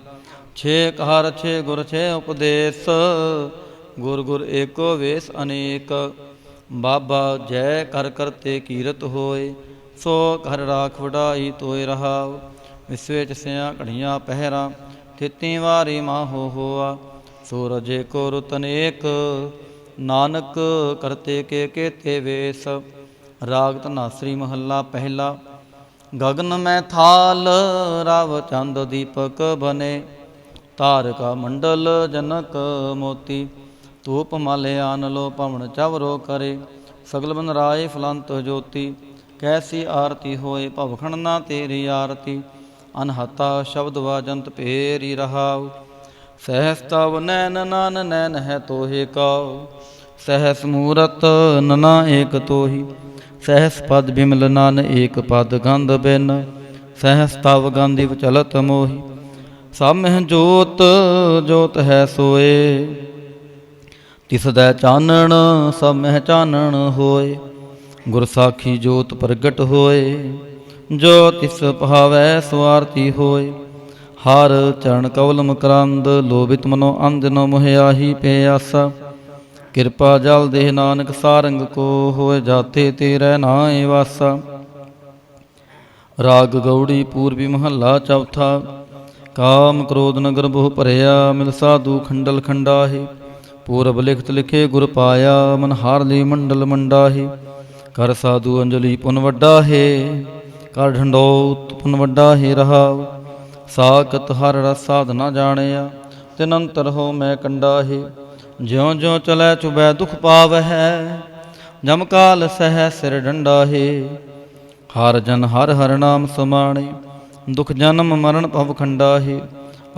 ਛੇ ਘਰ ਛੇ ਗੁਰ ਛੇ ਉਪਦੇਸ, ਗੁਰ ਗੁਰ ਏਕੋ ਵੇਸ ਅਨੇਕ। ਬਾਬਾ ਜੈ ਕਰ ਕਰਤੇ ਕੀਰਤ ਹੋਏ, ਸੋ ਘਰ ਰਾਖ ਵਡਾਈ ਤੋਏ ਰਹਾਉ। ਵਿਸਵੇ ਚ ਸਿਆਂ ਘੜੀਆਂ ਪਹਿਰਾਂ, ਥਿਤੀ ਵਾਰੀ ਮਾਹੋ ਹੋਆ। ਸੂਰਜ ਏਕੋ ਰੁਤ ਅਨੇਕ, ਨਾਨਕ ਕਰਤੇ ਕੇ ਕੇਤੇ ਵੇਸ। ਰਾਗ ਧਨਾਸਰੀ ਮਹੱਲਾ ਪਹਿਲਾ। ਗਗਨ ਮੈਂ ਥਾਲ, ਰਵ ਚੰਦ ਦੀਪਕ ਬਨੇ। ਤਾਰਕਾ ਮੰਡਲ ਜਨਕ ਮੋਤੀ, ਧੂਪ ਮਾਲਿਆਨ ਲੋ ਪਵਨ ਚਵਰੋ ਕਰੇ। ਸਗਲ ਬਨ ਰਾਏ ਫਲੰਤ ਜੋਤੀ, ਕੈਸੀ ਆਰਤੀ ਹੋਏ ਭਵਖਣ ਨਾ ਤੇਰੀ ਆਰਤੀ। ਅਨਹਤਾ ਸ਼ਬਦ ਵਾਜੰਤ ਭੇਰੀ ਰਹਾਉ। ਸਹਿਸ ਤਵ ਨੈਨ ਨਾਨ ਨੈਨ ਹੈ ਤੋਹੇ ਕਾਉ। ਸਹਿਸ ਮੂਰਤ ਨਨਾ ਏਕ ਤੋਹੀ, ਸਹਿਸ ਪਦ ਬਿਮਲ ਨਾਨ ਏਕ ਪਦ ਗੰਧ ਬਿਨ। ਸਹਿਸ ਤਵ ਗੰਧਿਵ ਚਲਤ ਮੋਹੀ, ਸਭ ਮਹਿ ਜੋਤ ਜੋਤ ਹੈ ਸੋਏ, ਤਿਸ ਦੈ ਚਾਨਣ ਸਭ ਮਹਿ ਚਾਨਣ ਹੋਏ। ਗੁਰ ਸਾਖੀ ਜੋਤ ਪ੍ਰਗਟ ਹੋਏ, ਜੋ ਤਿਸ ਭਾਵੈ ਸਵਾਰਤੀ ਹੋਏ। ਹਰ ਚਰਨ ਕਵਲ ਮਕਰੰਦ, ਲੋਭਿਤ ਮਨੋ ਅੰਜਨੋ ਮੁਹਿਆਹੀ ਪਿਆਸਾ। ਕਿਰਪਾ ਜਲ ਦੇਹ ਨਾਨਕ ਸਾਰੰਗ ਕੋ, ਹੋਏ ਜਾਤੇ ਤੇਰੇ ਨਾਏ ਵਾਸਾ। ਰਾਗ ਗੌੜੀ ਪੂਰਬੀ ਮਹੱਲਾ ਚੌਥਾ। ਕਾਮ ਕ੍ਰੋਧ ਨਗਰ ਬਹੁ ਭਰਿਆ, ਮਿਲ ਸਾਧੂ ਖੰਡਲ ਖੰਡਾਹੇ। ਪੂਰਬ ਲਿਖਤ ਲਿਖੇ ਗੁਰ ਪਾਇਆ, ਮਨ ਹਾਰ ਲਈ ਮੰਡਲ ਮੰਡਾਹੇ। ਕਰ ਸਾਧੂ ਅੰਜਲੀ ਪੁਨ ਵੱਡਾ ਹੈ, ਕਰ ਢੰਡੋਤ ਪੁਨ ਵੱਡਾ ਹੈ ਰਹਾਉ। ਸਾਕਤ ਹਰ ਰਸ ਸਾਧਨਾ ਜਾਣਿਆ, ਤਿਨ ਅੰਤਰ ਹੋ ਮੈਂ ਕੰਡਾ ਹੈ। ਜਿਉ ਜਿਉ ਚਲੈ ਚੁਬੈ ਦੁਖ ਪਾਵਹਿ, ਜਮ ਕਾਲ ਸਹਿ ਸਿਰ ਡੰਡਾ ਹੈ। ਹਰ ਜਨ ਹਰ ਹਰ ਨਾਮ ਸਮਾਣੇ, ਦੁਖ ਜਨਮ ਮਰਨ ਭਵ ਖੰਡਾ ਹੈ।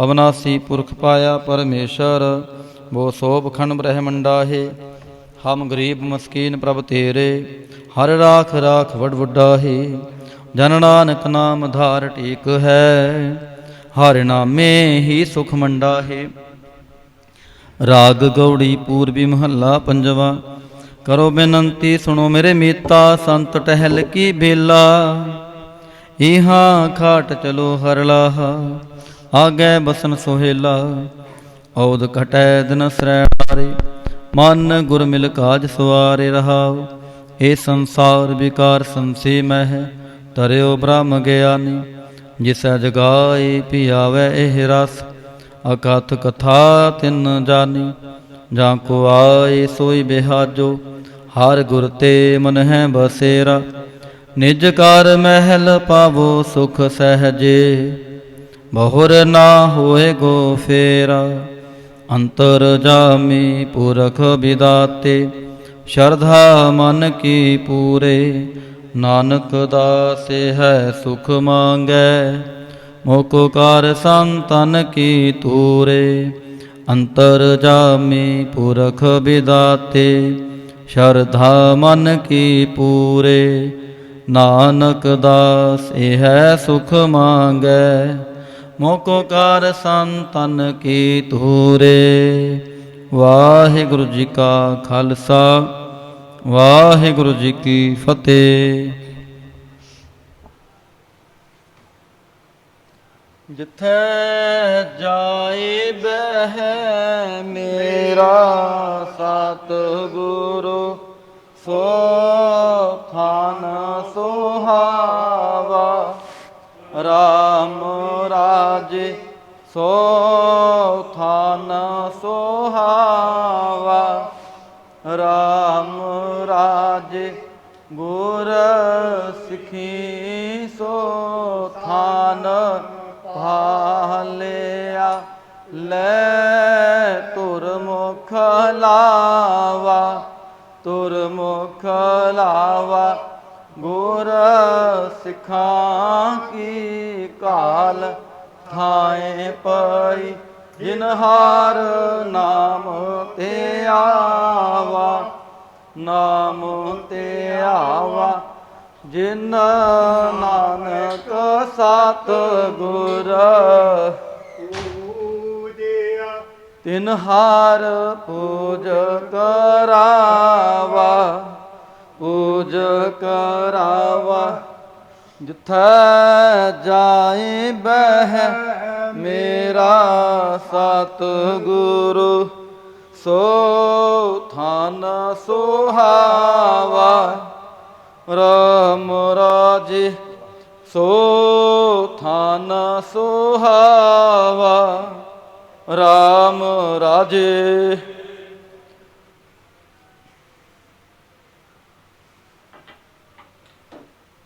ਅਵਨਾਸੀ ਪੁਰਖ ਪਾਇਆ ਪਰਮੇਸ਼ਰ, ਬੋ ਸੋਭ ਖੰਡ ਬ੍ਰਹਮੰਡਾ ਹੈ। ਹਮ ਗਰੀਬ ਮਸਕੀਨ ਪ੍ਰਭ ਤੇਰੇ, ਹਰ ਰਾਖ ਰਾਖ ਵਡ ਵੱਡਾ ਹੈ। ਜਨ ਨਾਨਕ ਨਾਮ ਧਾਰ ਟੇਕ ਹੈ, ਹਰਿ ਨਾਮੇ ਹੀ ਸੁਖ ਮੰਡਾ ਹੈ। ਰਾਗ ਗੌੜੀ ਪੂਰਬੀ ਮਹੱਲਾ ਪੰਜਵਾ। ਕਰੋ ਬੇਨੰਤੀ ਸੁਣੋ ਮੇਰੇ ਮੀਤਾ, ਸੰਤ ਟਹਿਲ ਕੀ ਬੇਲਾ। ਇਹਾਂ ਖਾਟ ਚਲੋ ਹਰ ਲਾਹਾ, ਆਗੈ ਬਸਨ ਸੁਹੇਲਾ। ਔਦ ਘਟੈ ਦਿਨ ਸਰੈਣਾਰੇ, ਮਨ ਗੁਰ ਮਿਲ ਕਾਜ ਸਵਾਰੇ ਰਹਾਉ। ਇਹ ਸੰਸਾਰ ਵਿਕਾਰ ਸੰਸੇ ਮਹਿ, ਤਰਿਓ ਬ੍ਰਹਮ ਗਿਆਨੀ। ਜਿਸੈ ਜਗਾਏ ਪਿਆਵੈ ਇਹ ਰਸ, ਅਕਥ ਕਥਾ ਤਿਨ ਜਾਨੀ। ਜਾਂ ਕੋ ਆਏ ਸੋਈ ਬਿਹਾਜੋ, ਹਰ ਗੁਰ ਤੇ ਮਨ ਹੈ ਬਸੇਰਾ। ਨਿਜ ਕਰ ਮਹਿਲ ਪਾਵੋ ਸੁਖ ਸਹਿਜੇ, ਬਹੁਰ ਨਾ ਹੋਏ ਗੋ ਫੇਰਾ। ਅੰਤਰ ਜਾਮੀ ਪੁਰਖ ਵਿਦਾਤੇ, ਸ਼ਰਧਾ ਮਨ ਕੀ ਪੂਰੇ। ਨਾਨਕ ਦਾਸੇ ਹੈ ਸੁਖ ਮੰਗੈ, ਮੋਕੋ ਕਾਰ ਸੰਤਨ ਕੀ ਤੂਰੇ। ਅੰਤਰ ਜਾਮੀ ਪੁਰਖ ਵਿਦਾਤੇ, ਸ਼ਰਧਾ ਮਨ ਕੀ ਪੂਰੇ। ਨਾਨਕ ਦਾਸ ਇਹ ਸੁਖ ਮੰਗੈ, ਮੋਕੋ ਕਾਰ ਸੰਤਨ ਕੀ ਤੂਰੇ। ਵਾਹਿਗੁਰੂ ਜੀ ਕਾ ਖਾਲਸਾ, ਵਾਹਿਗੁਰੂ ਜੀ ਕੀ ਫਤਿਹ। ਜਿੱਥੈ ਜਾਏ ਬਹਿ ਮੇਰਾ ਸਤਿਗੁਰੂ, ਸੋ ਥਾਨ ਸੁਹਾਵਾ। ਰਾਮ ਰਾਜੇ ਸੋ ਥਾਨ ਸੁਹਾਵਾ। ਰਾਮ ਰਾਜੇ ਗੁਰ ਸਿੱਖੀ, ਸੋ ਥਾਨ ਭਾਲਿਆ। ਲੈ ਤੁਰ ਮੁਖ ਲਾਵਾ, ਤੁਰ ਮੁਖ ਲਾਵਾ। ਗੁਰ ਸਿੱਖਾਂ ਕੀ ਕਾਲ, ਥਾਏ ਪਈ ਜਿਨ ਹਾਰ ਨਾਮ ਤੇ ਆਵਾ। ਨਾਮ ਤੇ ਆਵਾ, ਜਿਨ ਨਾਨਕ ਸਤਿਗੁਰ ਪੂਜਿਆ। ਤਿਨ ਹਾਰ ਪੂਜ ਕਰਾਵਾ, ਪੂਜ ਕਰਾਵਾ। ਜਿੱਥੈ ਜਾਏ ਬਹਿ ਮੇਰਾ ਸਤਿਗੁਰੂ, ਸੋ ਥਾਨ ਸੁਹਾਵਾ। ਰਾਮ ਰਾਜੇ ਸੋ ਥਾਨ ਸੁਹਾਵਾ। ਰਾਮ ਰਾਜੇ।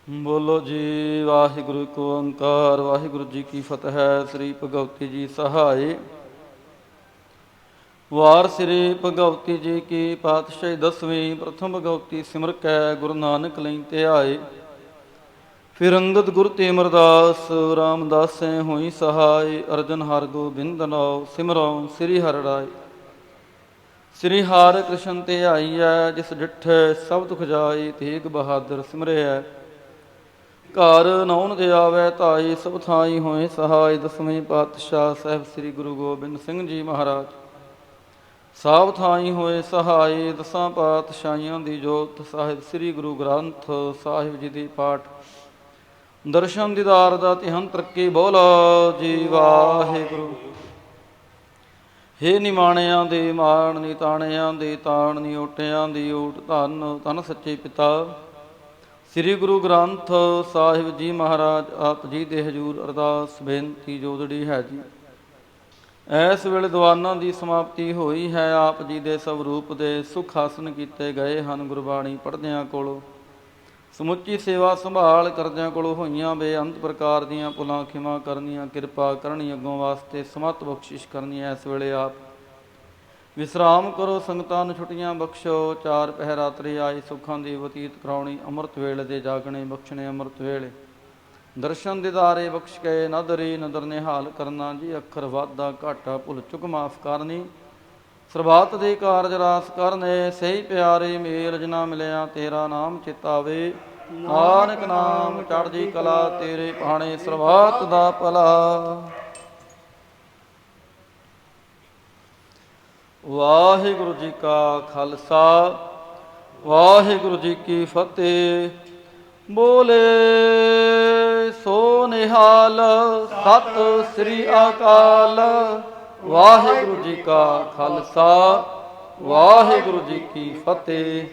ਬੋਲੋ ਜੀ ਵਾਹਿਗੁਰੂ ਇੱਕ ਓੰਕਾਰ, ਵਾਹਿਗੁਰੂ ਜੀ ਕੀ ਫਤਿਹ। ਸ੍ਰੀ ਭਗਵਤੀ ਜੀ ਸਹਾਏ। ਵਾਰ ਸ੍ਰੀ ਭਗਵਤੀ ਜੀ ਕੀ ਪਾਤਸ਼ਾਹੀ ਦਸਵੀਂ। ਪ੍ਰਥਮ ਭਗਵਤੀ ਸਿਮਰ ਕੈ ਗੁਰੂ ਨਾਨਕ ਲਈ ਧਿਆਏ। ਫਿਰ ਅੰਗਦ ਗੁਰ ਤੇ ਅਮਰਦਾਸ, ਰਾਮਦਾਸੈ ਹੋਈ ਸਹਾਏ। ਅਰਜਨ ਹਰਿ ਗੋਬਿੰਦ ਨਾਉ, ਸਿਮਰਉ ਸ੍ਰੀ ਹਰਿ ਰਾਏ। ਸ੍ਰੀ ਹਰਿ ਕ੍ਰਿਸ਼ਨ ਧਿਆਈਐ, ਜਿਸ ਡਿਠੈ ਸਭ ਦੁਖ ਜਾਏ। ਤੇਗ ਬਹਾਦਰ ਸਿਮਰਿਐ, ਘਰ ਨੌਨ ਦੇ ਆਵੈ ਧਾਈ, ਸਭ ਥਾਈ ਹੋਏ ਸਹਾਈ। ਦਸਵੇਂ ਪਾਤਸ਼ਾਹ ਸਾਹਿਬ ਸ੍ਰੀ ਗੁਰੂ ਗੋਬਿੰਦ ਸਿੰਘ ਜੀ ਮਹਾਰਾਜ ਸਭ ਥਾਈ ਹੋਏ ਸਹਾਈ। ਦਸਾਂ ਪਾਤਸ਼ਾਹੀਆਂ ਦੀ ਜੋਤ ਸਾਹਿਬ ਸ੍ਰੀ ਗੁਰੂ ਗ੍ਰੰਥ ਸਾਹਿਬ ਜੀ ਦੀ ਪਾਠ ਦਰਸ਼ਨ ਦੀਦਾਰ ਦਾ ਧਿਆਨ ਤਰੱਕੀ ਬੋਲੋ ਜੀ ਵਾਹਿਗੁਰੂ। ਹੇ ਨਿਮਾਣਿਆਂ ਦੇ ਮਾਣ ਨੀ ਤਾਣਿਆਂ ਦੇ ਤਾਣ ਨੀ ਓਟਿਆਂ ਦੀ ਓਟ, ਧੰਨ ਧੰਨ ਸੱਚੇ ਪਿਤਾ ਸ੍ਰੀ ਗੁਰੂ ਗ੍ਰੰਥ ਸਾਹਿਬ ਜੀ ਮਹਾਰਾਜ ਆਪ ਜੀ ਦੇ ਹਜ਼ੂਰ ਅਰਦਾਸ ਬੇਨਤੀ ਜੋਦੜੀ ਹੈ ਜੀ। ਇਸ ਵੇਲੇ ਦੀਵਾਨਾਂ ਦੀ ਸਮਾਪਤੀ ਹੋਈ ਹੈ। ਆਪ ਜੀ ਦੇ ਸਵਰੂਪ ਦੇ ਸੁਖ ਹਾਸਨ ਕੀਤੇ ਗਏ ਹਨ। ਗੁਰਬਾਣੀ ਪੜ੍ਹਦਿਆਂ ਕੋਲੋਂ ਸਮੁੱਚੀ ਸੇਵਾ ਸੰਭਾਲ ਕਰਦਿਆਂ ਕੋਲੋਂ ਹੋਈਆਂ ਬੇਅੰਤ ਪ੍ਰਕਾਰ ਦੀਆਂ ਭੁੱਲਾਂ ਖਿਮਾ ਕਰਨੀਆਂ, ਕਿਰਪਾ ਕਰਨੀ, ਅੱਗੋਂ ਵਾਸਤੇ ਸਮਤ ਬਖਸ਼ਿਸ਼ ਕਰਨੀ। ਇਸ ਵੇਲੇ ਆਪ ਵਿਸਰਾਮ ਕਰੋ, ਸੰਗਤਾਂ ਨੂੰ ਛੁੱਟੀਆਂ ਬਖਸ਼ੋ। ਚਾਰ ਪਹਿਰ ਰਾਤਰੀ ਆਏ ਸੁੱਖਾਂ ਦੀ ਬਤੀਤ ਕਰਾਉਣੀ, ਅੰਮ੍ਰਿਤ ਵੇਲੇ ਦੇ ਜਾਗਣੇ ਬਖਸ਼ਣੇ, ਅੰਮ੍ਰਿਤ ਵੇਲੇ ਦਰਸ਼ਨ ਦਿਦਾਰੇ ਬਖਸ਼ ਕੇ ਨਦਰੀ ਨਦਰ ਨਿਹਾਲ ਕਰਨਾ ਜੀ। ਅੱਖਰ ਵਾਧਾ ਘਾਟਾ ਭੁੱਲ ਚੁੱਕ ਮਾਫ ਕਰਨੀ, ਸਰਬੱਤ ਦੇ ਕਾਰਜ ਰਾਸ ਕਰਨੇ। ਸਹੀ ਪਿਆਰੇ ਮੇਲ ਜਿਨਾ ਮਿਲਿਆ ਤੇਰਾ ਨਾਮ ਚਿਤਾਵੇ, ਨਾਨਕ ਨਾਮ ਚੜ੍ਹਦੀ ਕਲਾ ਤੇਰੇ ਭਾਣੇ, ਸਰਬੱਤ ਦਾ ਭਲਾ। ਵਾਹਿਗੁਰੂ ਜੀ ਕਾ ਖਾਲਸਾ, ਵਾਹਿਗੁਰੂ ਜੀ ਕੀ ਫਤਿਹ। ਬੋਲੇ ਸੋ ਨਿਹਾਲ, ਸਤਿ ਸ੍ਰੀ ਅਕਾਲ। ਵਾਹਿਗੁਰੂ ਜੀ ਕਾ ਖਾਲਸਾ, ਵਾਹਿਗੁਰੂ ਜੀ ਕੀ ਫਤਿਹ।